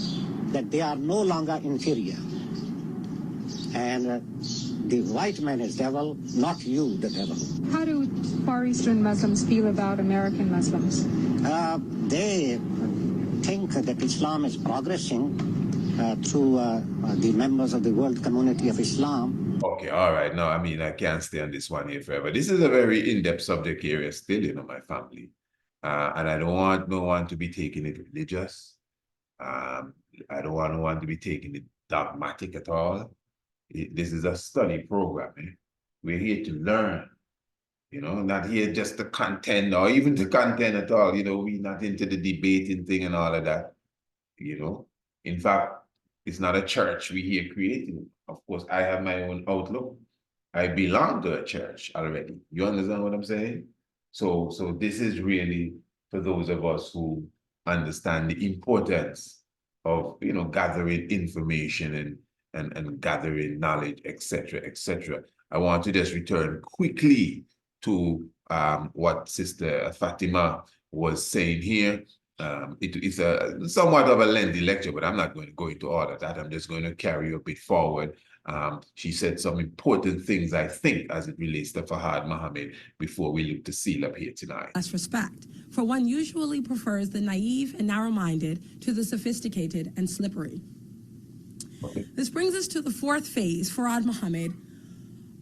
that they are no longer inferior. And the white man is devil, not you the devil. How do Far Eastern Muslims feel about American Muslims? They think that Islam is progressing through the members of the world community of Islam. Okay, all right. No, I mean, I can't stay on this one here forever. This is a very in-depth subject area still, my family. And I don't want no one to be taking it religious. I don't want no one to be taking it dogmatic at all. This is a study program. We're here to learn, not here just to contend or even to contend at all. We're not into the debating thing and all of that. In fact, it's not a church we're here creating. Of course, I have my own outlook. I belong to a church already. You understand what I'm saying? So this is really for those of us who understand the importance of, gathering information and gathering knowledge, etc., etc. I want to just return quickly to what Sister Fatima was saying here. It's a somewhat of a lengthy lecture, but I'm not going to go into all of that. I'm just going to carry a bit forward. She said some important things, I think, as it relates to Fahad Muhammad before we look to seal up here tonight. Less respect, for one usually prefers the naive and narrow-minded to the sophisticated and slippery. Okay. This brings us to the fourth phase, Fahad Muhammad,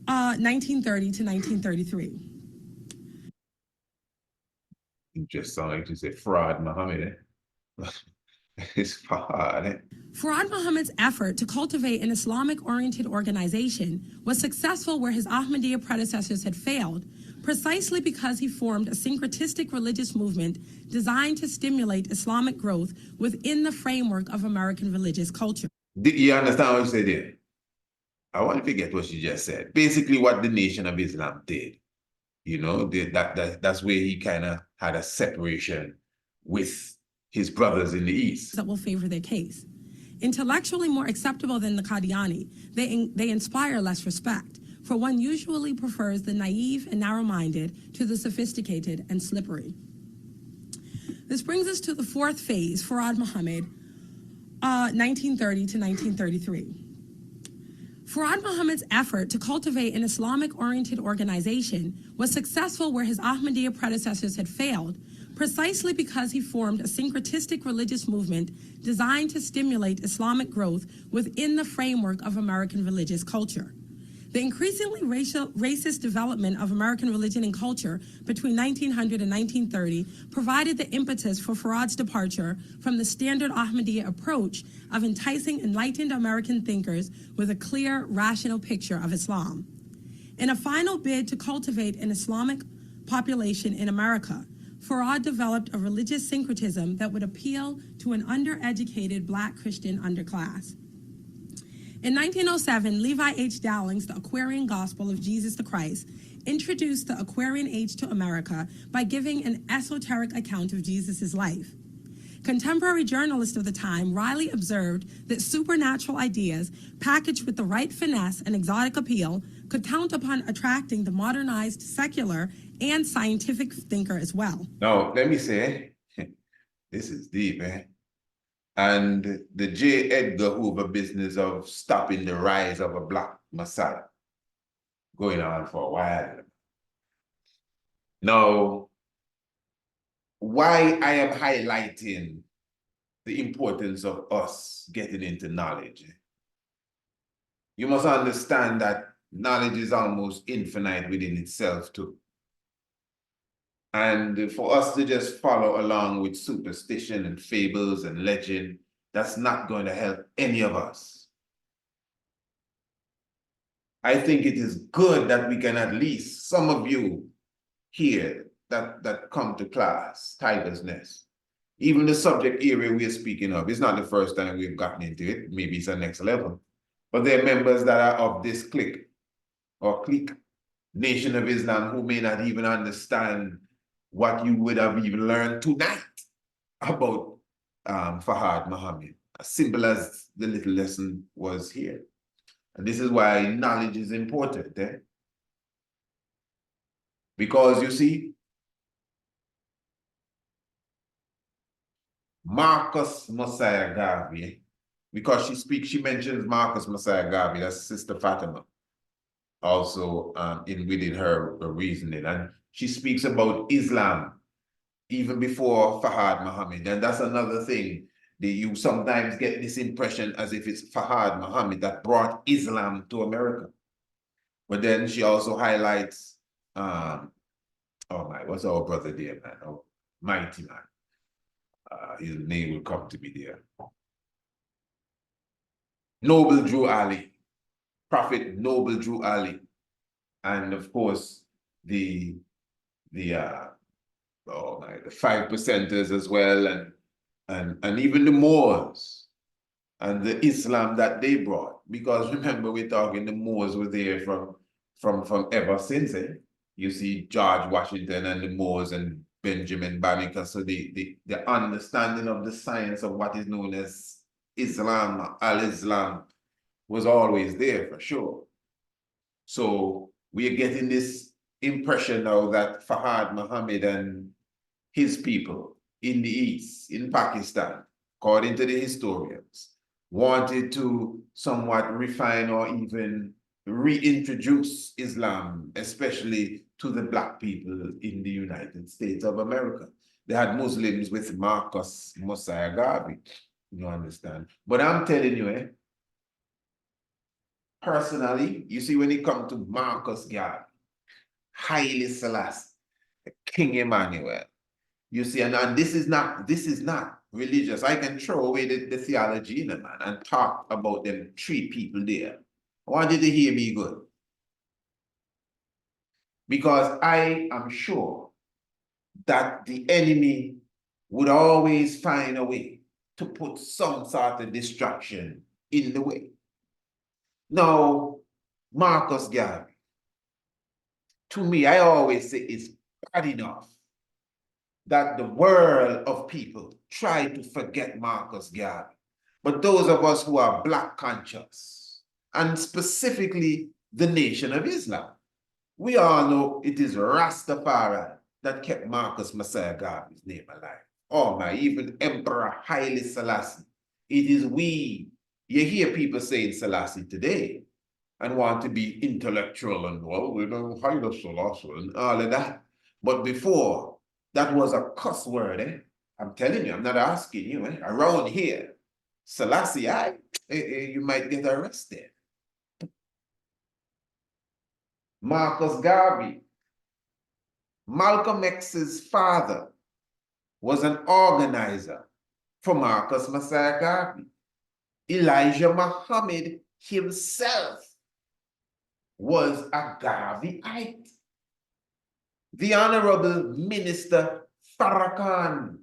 1930 to 1933. You just sound like you say Fahad Muhammad. It's hard. Fard Muhammad's effort to cultivate an Islamic-oriented organization was successful where his Ahmedia predecessors had failed, precisely because he formed a syncretistic religious movement designed to stimulate Islamic growth within the framework of American religious culture. Did you understand what you said there? I want to forget what you just said. Basically what the Nation of Islam did. You know, that's where he kind of had a separation with his brothers in the East. That will favor their case. Intellectually more acceptable than the Qadiani, they inspire less respect, for one usually prefers the naive and narrow-minded to the sophisticated and slippery. This brings us to the fourth phase, Fard Muhammad, 1930 to 1933. Fard Muhammad's effort to cultivate an Islamic-oriented organization was successful where his Ahmadiyya predecessors had failed, precisely because he formed a syncretistic religious movement designed to stimulate Islamic growth within the framework of American religious culture. The increasingly racist development of American religion and culture between 1900 and 1930 provided the impetus for Farad's departure from the standard Ahmadiyya approach of enticing enlightened American thinkers with a clear, rational picture of Islam. In a final bid to cultivate an Islamic population in America, Farad developed a religious syncretism that would appeal to an undereducated Black Christian underclass. In 1907, Levi H. Dowling's The Aquarian Gospel of Jesus the Christ introduced the Aquarian Age to America by giving an esoteric account of Jesus' life. Contemporary journalist of the time, Riley observed that supernatural ideas, packaged with the right finesse and exotic appeal, could count upon attracting the modernized, secular, and scientific thinker as well. Now, let me say, this is deep, eh? And the J. Edgar Hoover business of stopping the rise of a Black Messiah going on for a while. Now, why I am highlighting the importance of us getting into knowledge. You must understand that knowledge is almost infinite within itself too. And for us to just follow along with superstition and fables and legend, that's not going to help any of us. I think it is good that we can, at least some of you here that come to class, Tiger's Nest, even the subject area we're speaking of, it's not the first time we've gotten into it, maybe it's the next level, but there are members that are of this clique or clique, Nation of Islam, who may not even understand what you would have even learned tonight about Fard Muhammad, as simple as the little lesson was here. And this is why knowledge is important. Because you see, Marcus Messiah Garvey, because she mentions Marcus Messiah Garvey, that's Sister Fatima, also within her reasoning. And she speaks about Islam even before Fard Muhammad. And that's another thing. You sometimes get this impression as if it's Fard Muhammad that brought Islam to America. But then she also highlights, what's our brother there, man? Oh, mighty man. His name will come to me there. Noble Drew Ali, Prophet Noble Drew Ali. And of course, the 5%ers as well, and even the Moors and the Islam that they brought. Because remember, we're talking the Moors were there from ever since. You see George Washington and the Moors and Benjamin Banneker. So the understanding of the science of what is known as Islam, al-Islam, was always there for sure. So we're getting this impression now that Fard Muhammad and his people in the East, in Pakistan, according to the historians, wanted to somewhat refine or even reintroduce Islam, especially to the Black people in the United States of America. They had Muslims with Marcus Messiah Garvey, you understand? But I'm telling you, personally, you see, when it comes to Marcus Garvey, Haile Selassie, King Emmanuel, you see, and this is not religious. I can throw away the theology in it, man, and talk about them 3 people there. I want you to hear me good. Because I am sure that the enemy would always find a way to put some sort of distraction in the way. Now, Marcus Garvey, to me, I always say it's bad enough that the world of people try to forget Marcus Garvey. But those of us who are Black conscious, and specifically the Nation of Islam, we all know it is Rastafari that kept Marcus Messiah Garvey's name alive. Oh my, even Emperor Haile Selassie. It is we. You hear people saying Selassie today and want to be intellectual and, well, we know Haile Selassie and all of that. But before, that was a cuss word, eh? I'm telling you, I'm not asking you, eh? Around here, Selassie, you might get arrested. Marcus Garvey, Malcolm X's father, was an organizer for Marcus Messiah Garvey. Elijah Muhammad himself was a Garveyite. The Honorable Minister Faran,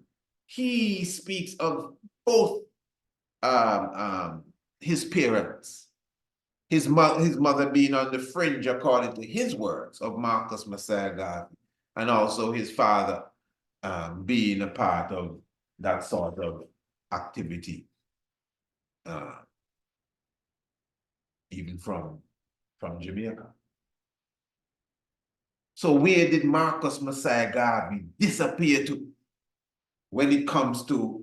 he speaks of both his parents. His mother being on the fringe, according to his words, of Marcus Messiah Garvey, and also his father being a part of that sort of activity, even from Jamaica. So where did Marcus Messiah Garvey disappear to when it comes to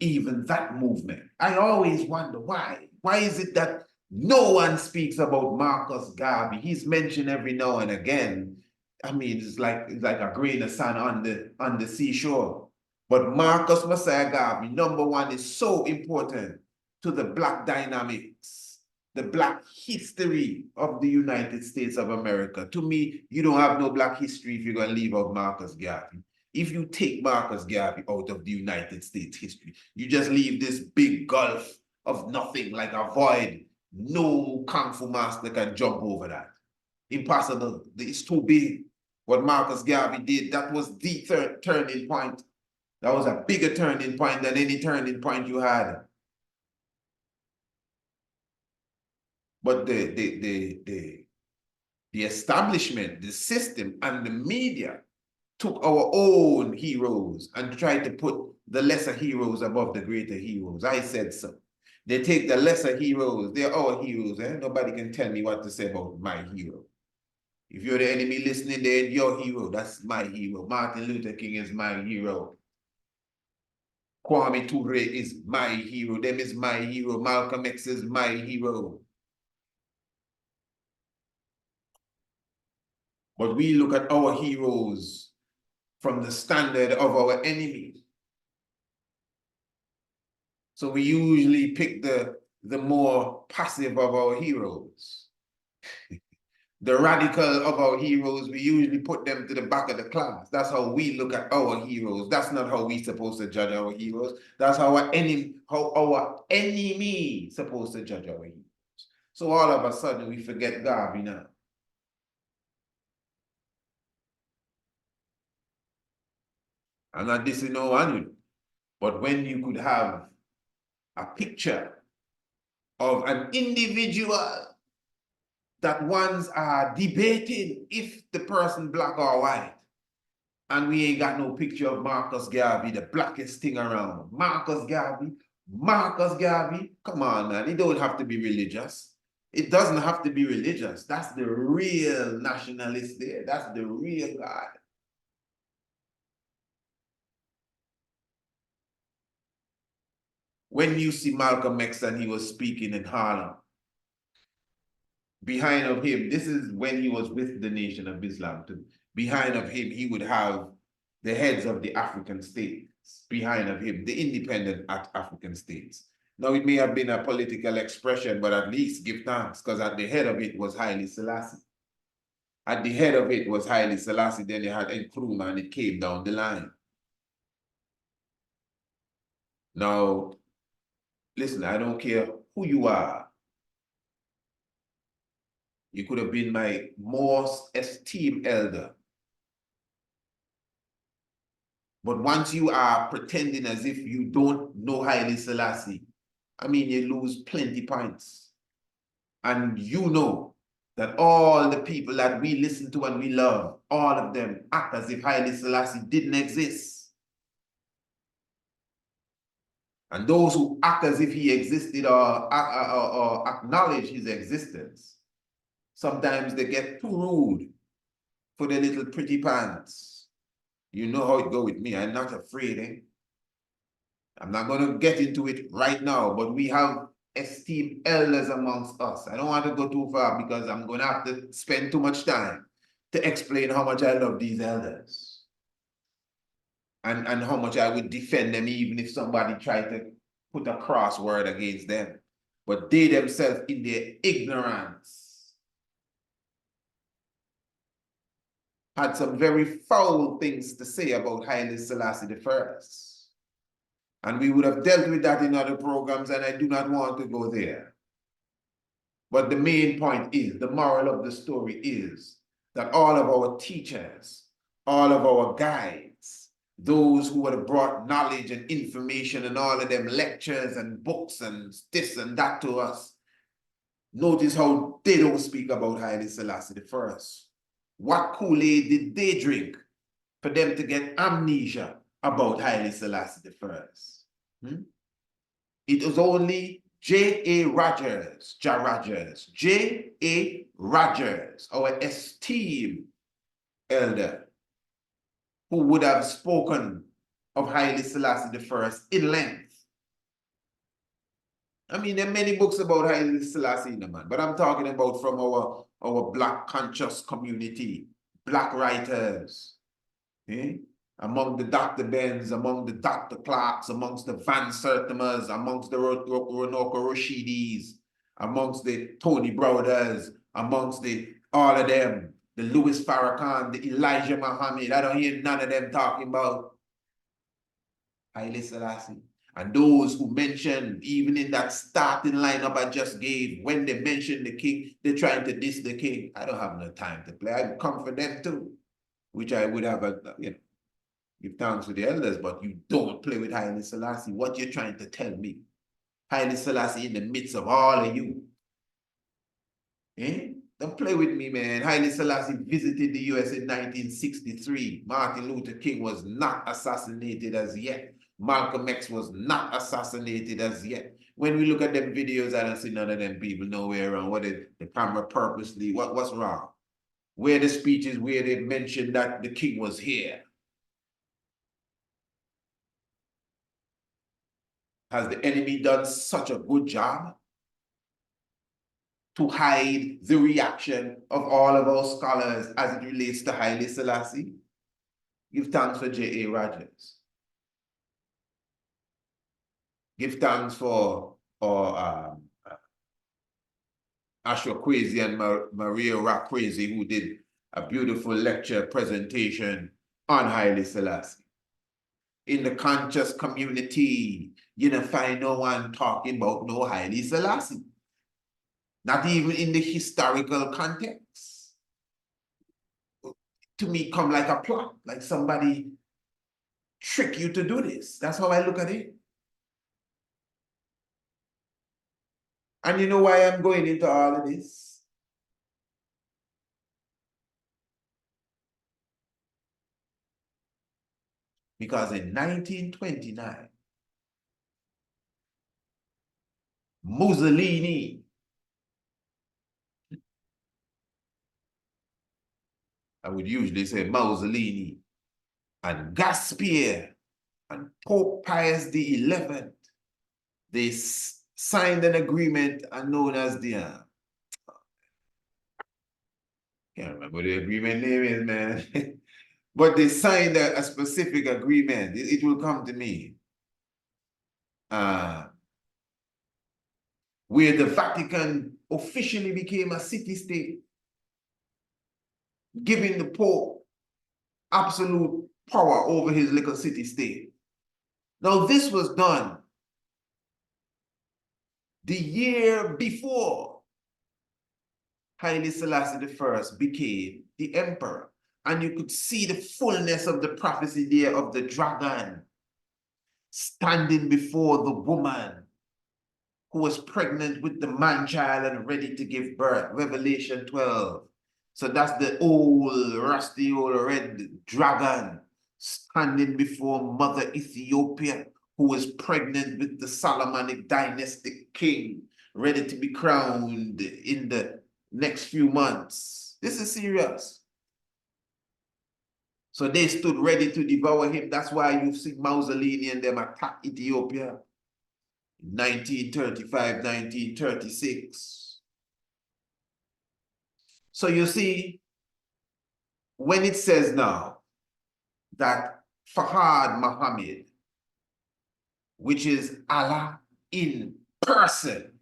even that movement? I always wonder why. Why is it that no one speaks about Marcus Garvey? He's mentioned every now and again. I mean, it's like a grain of sand on the seashore. But Marcus Messiah Garvey, number one, is so important to the Black dynamics, the Black history of the United States of America. To me, you don't have no Black history if you're going to leave out Marcus Garvey. If you take Marcus Garvey out of the United States history, you just leave this big gulf of nothing, like a void. No Kung Fu master can jump over that. Impossible. It's too big. What Marcus Garvey did, that was the turning point. That was a bigger turning point than any turning point you had. But the establishment, the system, and the media took our own heroes and tried to put the lesser heroes above the greater heroes. I said so. They take the lesser heroes, they're our heroes. Eh? Nobody can tell me what to say about my hero. If you're the enemy listening, then your hero, that's my hero. Martin Luther King is my hero. Kwame Ture is my hero. Them is my hero. Malcolm X is my hero. But we look at our heroes from the standard of our enemy. So we usually pick the more passive of our heroes. The radical of our heroes, we usually put them to the back of the class. That's how we look at our heroes. That's not how we're supposed to judge our heroes. That's how our enemy supposed to judge our heroes. So all of a sudden we forget Garvey now. I'm not dissing no one, but when you could have a picture of an individual that ones are debating if the person Black or white, and we ain't got no picture of Marcus Garvey, the blackest thing around. Marcus Garvey, come on, man. It don't have to be religious. It doesn't have to be religious. That's the real nationalist there. That's the real guy. When you see Malcolm X and he was speaking in Harlem, behind of him, this is when he was with the Nation of Islam too. Behind of him, he would have the heads of the African states. Behind of him, the independent African states. Now, it may have been a political expression, but at least give thanks, because at the head of it was Haile Selassie. At the head of it was Haile Selassie, then you had Nkrumah, and it came down the line. Now, listen, I don't care who you are. You could have been my most esteemed elder. But once you are pretending as if you don't know Haile Selassie, I mean, you lose plenty points. And you know that all the people that we listen to and we love, all of them act as if Haile Selassie didn't exist. And those who act as if he existed or acknowledge his existence, sometimes they get too rude for their little pretty pants. You know how it go with me. I'm not afraid, eh? I'm not going to get into it right now, but we have esteemed elders amongst us. I don't want to go too far because I'm going to have to spend too much time to explain how much I love these elders and how much I would defend them even if somebody tried to put a crossword against them. But they themselves, in their ignorance, had some very foul things to say about Haile Selassie I. And we would have dealt with that in other programs, and I do not want to go there. But the main point is, the moral of the story is that all of our teachers, all of our guides, those who would have brought knowledge and information and all of them lectures and books and this and that to us, notice how they don't speak about Haile Selassie I. What Kool-Aid did they drink for them to get amnesia about Haile Selassie I? It was only J.A. Rogers, J.A. Rogers, our esteemed elder, who would have spoken of Haile Selassie I in length. I mean, there are many books about Haile Selassie, man, but I'm talking about from our Black conscious community, Black writers, among the Dr. Benz, among the Dr. Clarks, amongst the Van Sertimas, amongst the Ronoko Roshidis, amongst the Tony Browders, amongst all of them, the Louis Farrakhan, the Elijah Muhammad. I don't hear none of them talking about Haile Selassie. And those who mentioned, even in that starting lineup I just gave, when they mention the king, they're trying to diss the king. I don't have no time to play. I come for them too, which I would have, give thanks to the elders, but you don't play with Haile Selassie. What you're trying to tell me? Haile Selassie in the midst of all of you. Don't play with me, man. Haile Selassie visited the US in 1963. Martin Luther King was not assassinated as yet. Malcolm X was not assassinated as yet. When we look at them videos, I don't see none of them people nowhere around. What is the camera purposely? What's wrong? Where the speeches where they mentioned that the king was here? Has the enemy done such a good job to hide the reaction of all of our scholars as it relates to Haile Selassie? Give thanks for J.A. Rogers. Give thanks for Ashwa Kwesi and Maria Rakwesi, who did a beautiful lecture presentation on Haile Selassie. In the conscious community, you don't find no one talking about no Haile Selassie. Not even in the historical context. To me, come like a plot, like somebody trick you to do this. That's how I look at it. And you know why I'm going into all of this? Because in 1929, Mussolini, I would usually say Mussolini, and Gaspier, and Pope Pius XI, they signed an agreement known as the, can't remember what the agreement name is, man. But they signed a specific agreement. It will come to me. Where the Vatican officially became a city-state, giving the Pope absolute power over his little city-state. Now, this was done the year before Haile Selassie I became the emperor. And you could see the fullness of the prophecy there of the dragon standing before the woman who was pregnant with the man-child and ready to give birth. Revelation 12. So that's the old, rusty, old red dragon standing before Mother Ethiopia, who was pregnant with the Solomonic dynastic king, ready to be crowned in the next few months. This is serious. So they stood ready to devour him. That's why you see Mussolini and them attack Ethiopia in 1935, 1936. So you see, when it says now that Fahad Muhammad, which is Allah in person,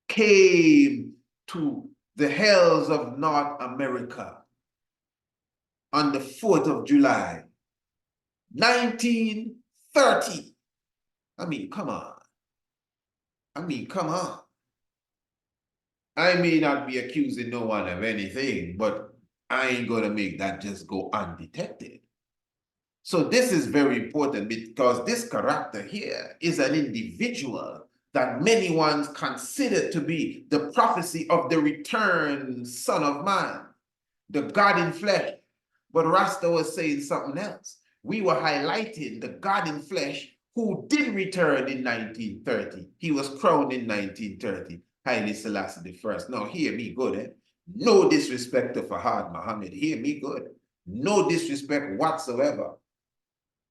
came to the hills of North America on the 4th of July, 1930. I mean, come on. I mean, come on. I may not be accusing no one of anything, but I ain't gonna make that just go undetected. So this is very important because this character here is an individual that many ones consider to be the prophecy of the returned Son of Man, the God in flesh. But Rasta was saying something else. We were highlighting the God in flesh who did return in 1930. He was crowned in 1930, Haile Selassie I. Now, hear me good, eh? No disrespect to Fahad Muhammad. Hear me good. No disrespect whatsoever.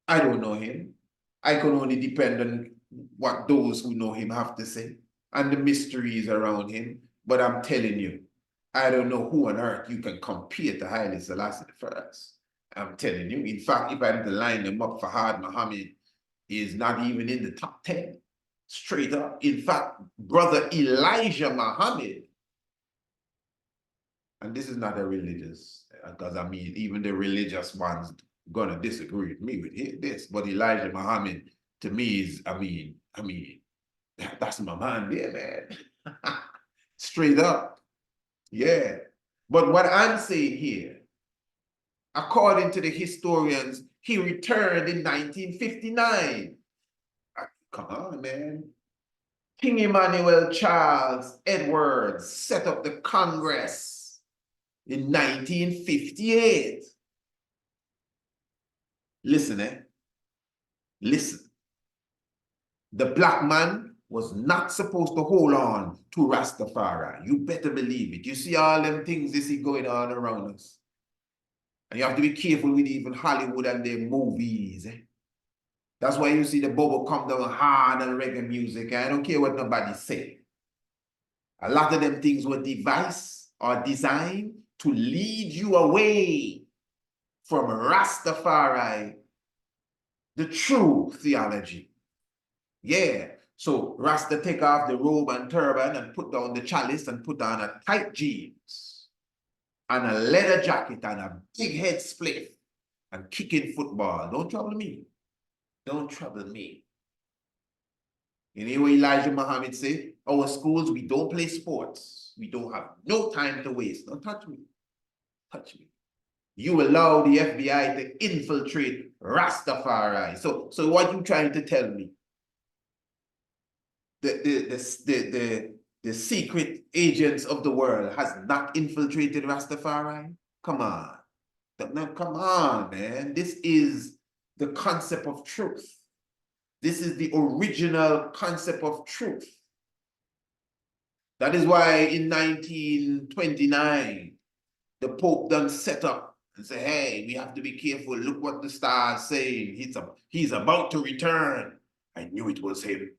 I don't know him. I can only depend on what those who know him have to say and the mysteries around him. But I'm telling you, I don't know who on earth you can compare to Haile Selassie I. I'm telling you. In fact, if I'm to line them up, Fahad Muhammad is not even in the top 10. Straight up. In fact, Brother Elijah Muhammad, and this is not a religious, because I mean, even the religious ones gonna disagree with me with this, but Elijah Muhammad to me is, I mean, that's my man there, man. Straight up. Yeah. But what I'm saying here, according to the historians, he returned in 1959. Come on, man. King Emmanuel Charles Edwards set up the Congress in 1958. Listen, eh? Listen. The black man was not supposed to hold on to Rastafari. You better believe it. You see all them things you see going on around us. And you have to be careful with even Hollywood and their movies. Eh? That's why you see the bubble come down hard on reggae music. I don't care what nobody say. A lot of them things were devised or designed to lead you away from Rastafari, the true theology. Yeah. So Rasta take off the robe and turban and put down the chalice and put on a tight jeans and a leather jacket and a big head spliff and kicking football. Don't trouble me. Don't trouble me. You know what Elijah Muhammad said? Our schools, we don't play sports. We don't have no time to waste. Don't touch me. Touch me. You allow the FBI to infiltrate Rastafari. So what you trying to tell me? The secret agents of the world has not infiltrated Rastafari? Come on. Now, come on, man. This is the concept of truth. This is the original concept of truth. That is why in 1929, the Pope done set up and say, hey, we have to be careful. Look what the star is saying. He's about to return. I knew it was him.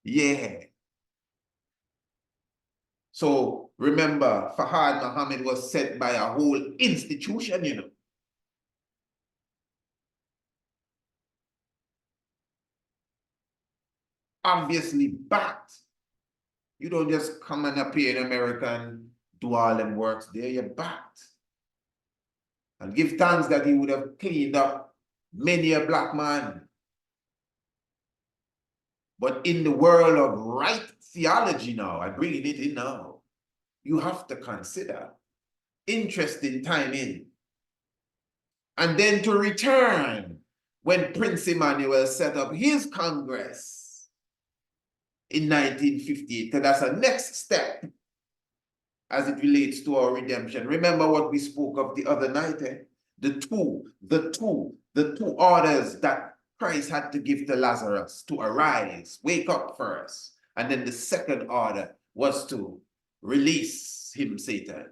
Yeah. So remember, Fahad Muhammad was set by a whole institution, you know. Obviously backed. You don't just come and appear in America and do all them works there. You're backed. And give thanks that he would have cleaned up many a black man But in the world of right theology now, I'm bringing it in now, you have to consider interesting timing. And then to return when Prince Emmanuel set up his Congress in 1958, because that's a next step as it relates to our redemption. Remember what we spoke of the other night, eh? The two orders that Christ had to give to Lazarus to arise, wake up first. And then the second order was to release him, Satan.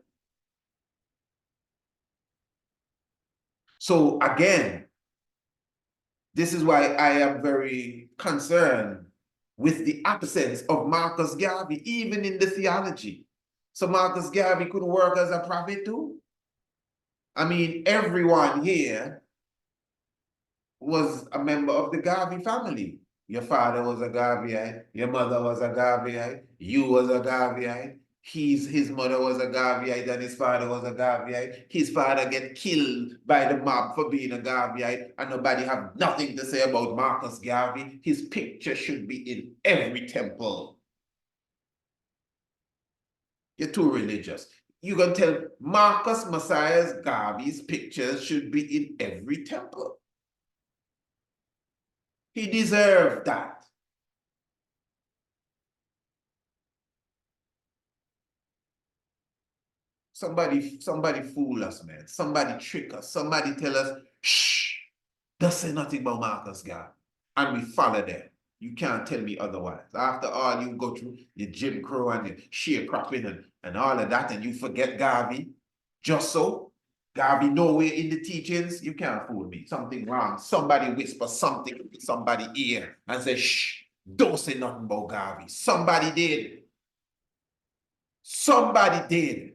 So again, this is why I am very concerned with the absence of Marcus Garvey, even in the theology. So Marcus Garvey could work as a prophet too. I mean, everyone here was a member of the Garvey family. Your father was a Garveyite, your mother was a Garveyite, you was a Garveyite, his mother was a Garveyite and his father was a Garveyite. His father get killed by the mob for being a Garveyite and nobody have nothing to say about Marcus Garvey. His picture should be in every temple. You're too religious. You're going to tell Marcus Messiah Garvey's pictures should be in every temple. He deserved that. Somebody fool us, man. Somebody trick us. Somebody tell us, shh, don't say nothing about Marcus Garvey. And we follow them. You can't tell me otherwise. After all, you go through your Jim Crow and your sharecropping and all of that, and you forget Garvey. Just so. Garvey nowhere in the teachings. You can't fool me. Something wrong. Somebody whisper something in somebody's ear and say, shh, don't say nothing about Garvey. Somebody did. Somebody did.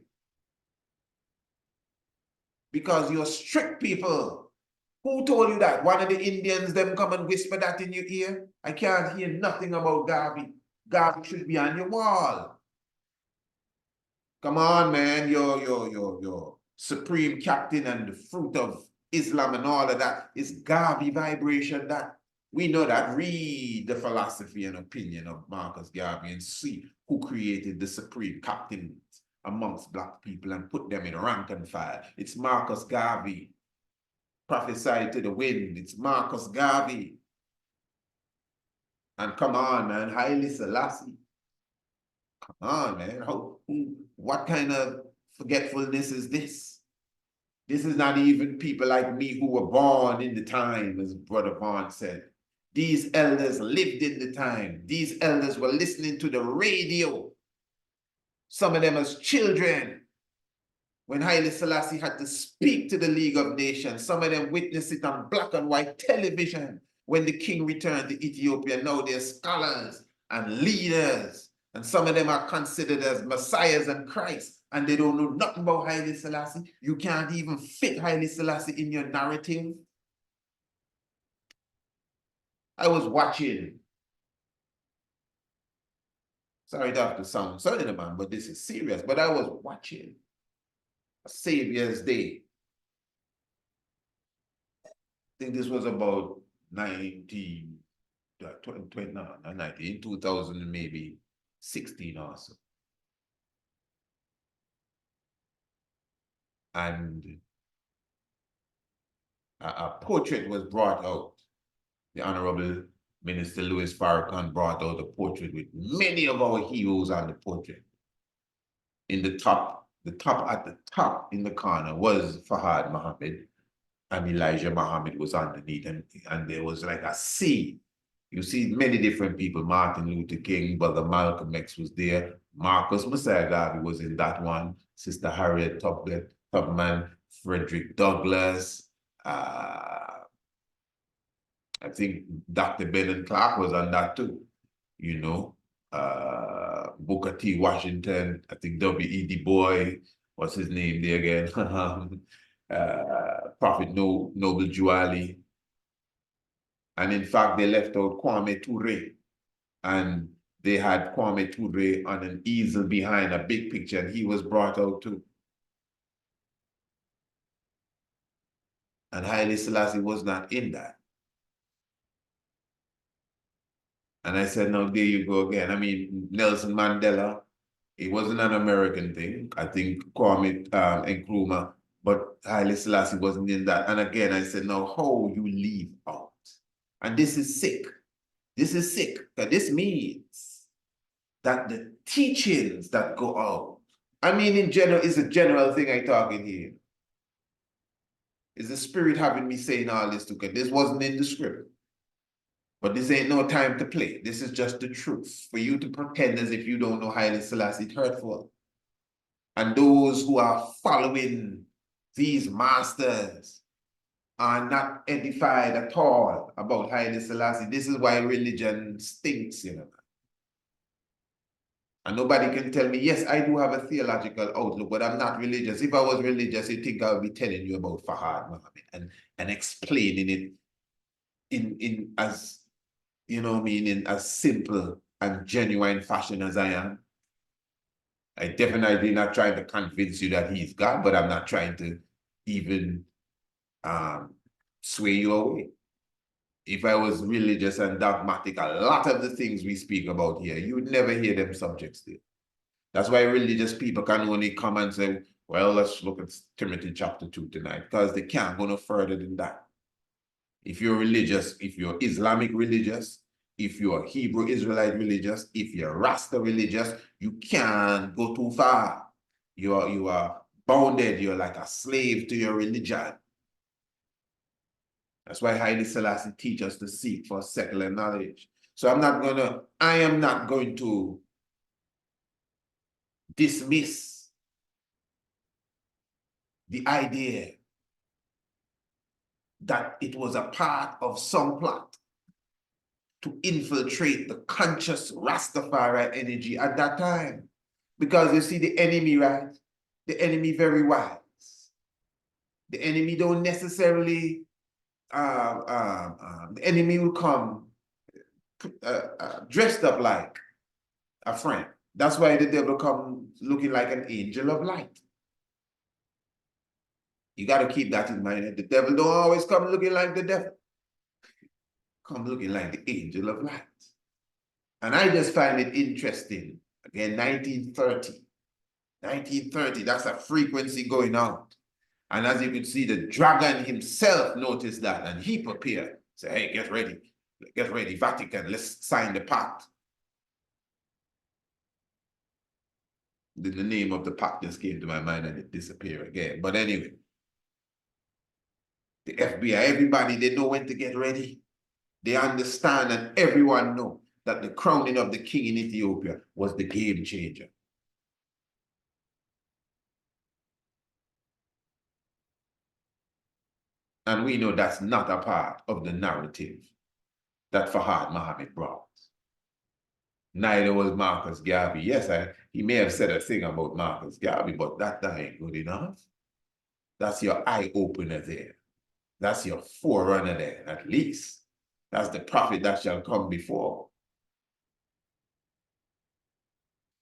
Because you're strict people. Who told you that? One of the Indians, them come and whisper that in your ear? I can't hear nothing about Garvey. Garvey should be on your wall. Come on, man. Your supreme captain and the fruit of Islam and all of that is Garvey vibration. That we know that. Read the philosophy and opinion of Marcus Garvey and see who created the supreme captain amongst black people and put them in rank and file. It's Marcus Garvey. Prophesied to the wind. It's Marcus Garvey. And come on, man, Haile Selassie. Come on, man. What kind of forgetfulness is this? This is not even people like me who were born in the time, as Brother Vaughn said. These elders lived in the time. These elders were listening to the radio. Some of them as children. When Haile Selassie had to speak to the League of Nations, some of them witnessed it on black and white television. When the king returned to Ethiopia, now they're scholars and leaders. And some of them are considered as messiahs and Christ. And they don't know nothing about Haile Selassie. You can't even fit Haile Selassie in your narrative. I was watching. Sorry to have to sound sorry, man, but this is serious. But I was watching Savior's Day. I think this was about 2000 maybe 16 or so. And a portrait was brought out. The Honorable Minister Louis Farrakhan brought out a portrait with many of our heroes on the portrait. In the top at the top in the corner was Fahad Muhammad, and Elijah Muhammad was underneath, and there was like a sea. You see many different people. Martin Luther King, Brother Malcolm X was there. Marcus Messiah Garvey was in that one. Sister Harriet Tubman, Frederick Douglass. I think Dr. Ben Clark was on that too. You know, Booker T. Washington. I think W.E.D. Boy. What's his name there again? Prophet Noble Juali. And in fact, they left out Kwame Ture. And they had Kwame Ture on an easel behind a big picture, and he was brought out too. And Haile Selassie was not in that. And I said, no, there you go again. I mean, Nelson Mandela, it wasn't an American thing. I think Kwame Nkrumah, but Haile Selassie wasn't in that. And again, I said, no, how you leave out? And this is sick. This is sick, because this means that the teachings that go out, I mean, in general, it's a general thing I talk in here. Is the Spirit having me saying all this to this wasn't in the script. But this ain't no time to play. This is just the truth. For you to pretend as if you don't know Haile Selassie, it's hurtful. And those who are following these masters are not edified at all about Haile Selassie. This is why religion stinks, you know. And nobody can tell me, yes, I do have a theological outlook, but I'm not religious. If I was religious, you think I would be telling you about Faran Muhammad and explaining it in as, you know what I mean, in as simple and genuine fashion as I am. I definitely not trying to convince you that he's God, but I'm not trying to even sway you away. If I was religious and dogmatic, a lot of the things we speak about here, you would never hear them subjects there. That's why religious people can only come and say, well, let's look at Timothy chapter 2 tonight, because they can't go no further than that. If you're religious, if you're Islamic religious, if you're Hebrew Israelite religious, if you're Rasta religious, you can't go too far. You are bounded. You're like a slave to your religion. That's why Haile Selassie teaches us to seek for secular knowledge. So I am not going to dismiss the idea that it was a part of some plot to infiltrate the conscious Rastafari energy at that time. Because you see the enemy, right? The enemy very wise. The enemy don't necessarily, the enemy will come dressed up like a friend. That's why the devil come looking like an angel of light. You got to keep that in mind. The devil don't always come looking like the devil. Come looking like the angel of light. And I just find it interesting. Again, 1930, that's a frequency going out. And as you can see, the dragon himself noticed that, and he prepared. Say, hey, get ready, Vatican, let's sign the pact. The name of the pact just came to my mind and it disappeared again. But anyway, the FBI, everybody, they know when to get ready. They understand, and everyone knows that the crowning of the king in Ethiopia was the game changer. And we know that's not a part of the narrative that Fahad Mohammed brought. Neither was Marcus Garvey. Yes, he may have said a thing about Marcus Garvey, but that ain't good enough. That's your eye-opener there. That's your forerunner there, at least. That's the prophet that shall come before.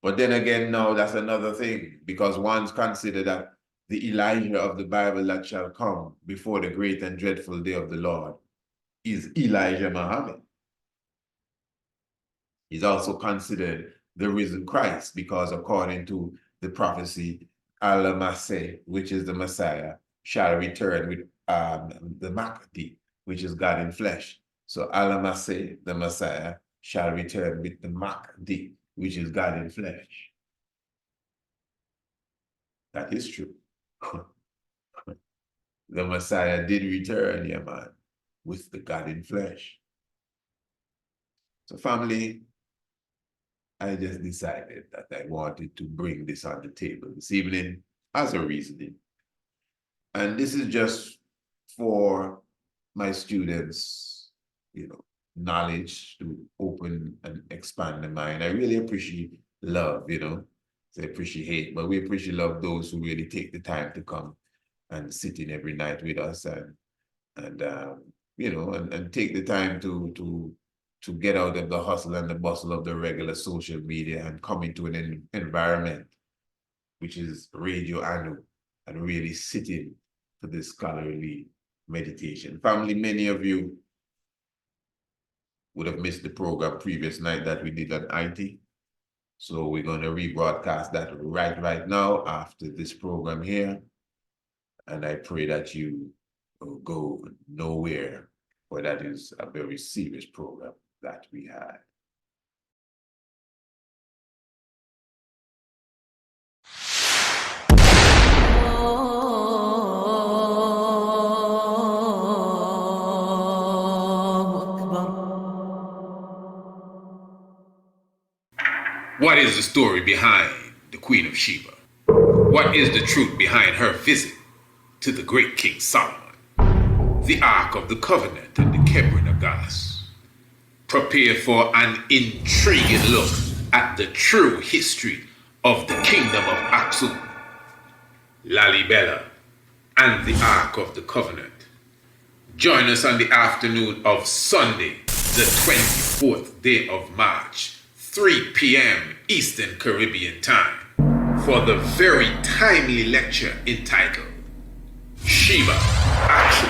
But then again, no, that's another thing, because one's considered that the Elijah of the Bible that shall come before the great and dreadful day of the Lord is Elijah Muhammad. He's also considered the risen Christ, because according to the prophecy, Al-Masih, which is the Messiah, shall return with the Mahdi, which is God in flesh. So Al-Masih, the Messiah, shall return with the Mahdi, which is God in flesh. That is true. The Messiah did return, yeah, man, with the God in flesh. So family, I just decided that I wanted to bring this on the table this evening as a reasoning. And this is just for my students, you know, knowledge to open and expand the mind. I really appreciate love, you know. I appreciate hate, but we appreciate love those who really take the time to come and sit in every night with us and you know, and take the time to get out of the hustle and the bustle of the regular social media and come into an environment which is Radio Anu, and really sitting for this scholarly meditation. Family, many of you would have missed the program previous night that we did on Haiti. So we're going to rebroadcast that right now after this program here. And I pray that you go nowhere, for that is a very serious program that we had. What is the story behind the Queen of Sheba? What is the truth behind her visit to the great King Solomon? The Ark of the Covenant and the Kebron of Gas. Prepare for an intriguing look at the true history of the Kingdom of Aksum, Lalibela, and the Ark of the Covenant. Join us on the afternoon of Sunday, the 24th day of March, 3 p.m. Eastern Caribbean Time, for the very timely lecture entitled Sheba, Aksum,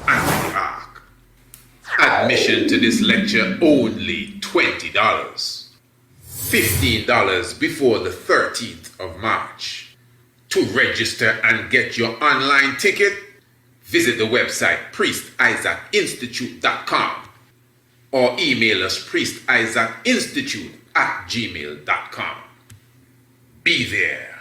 and the Ark. Admission to this lecture only $20. $15 before the 13th of March. To register and get your online ticket, visit the website priestisaacinstitute.com or email us priestisaacinstitute@gmail.com. Be there.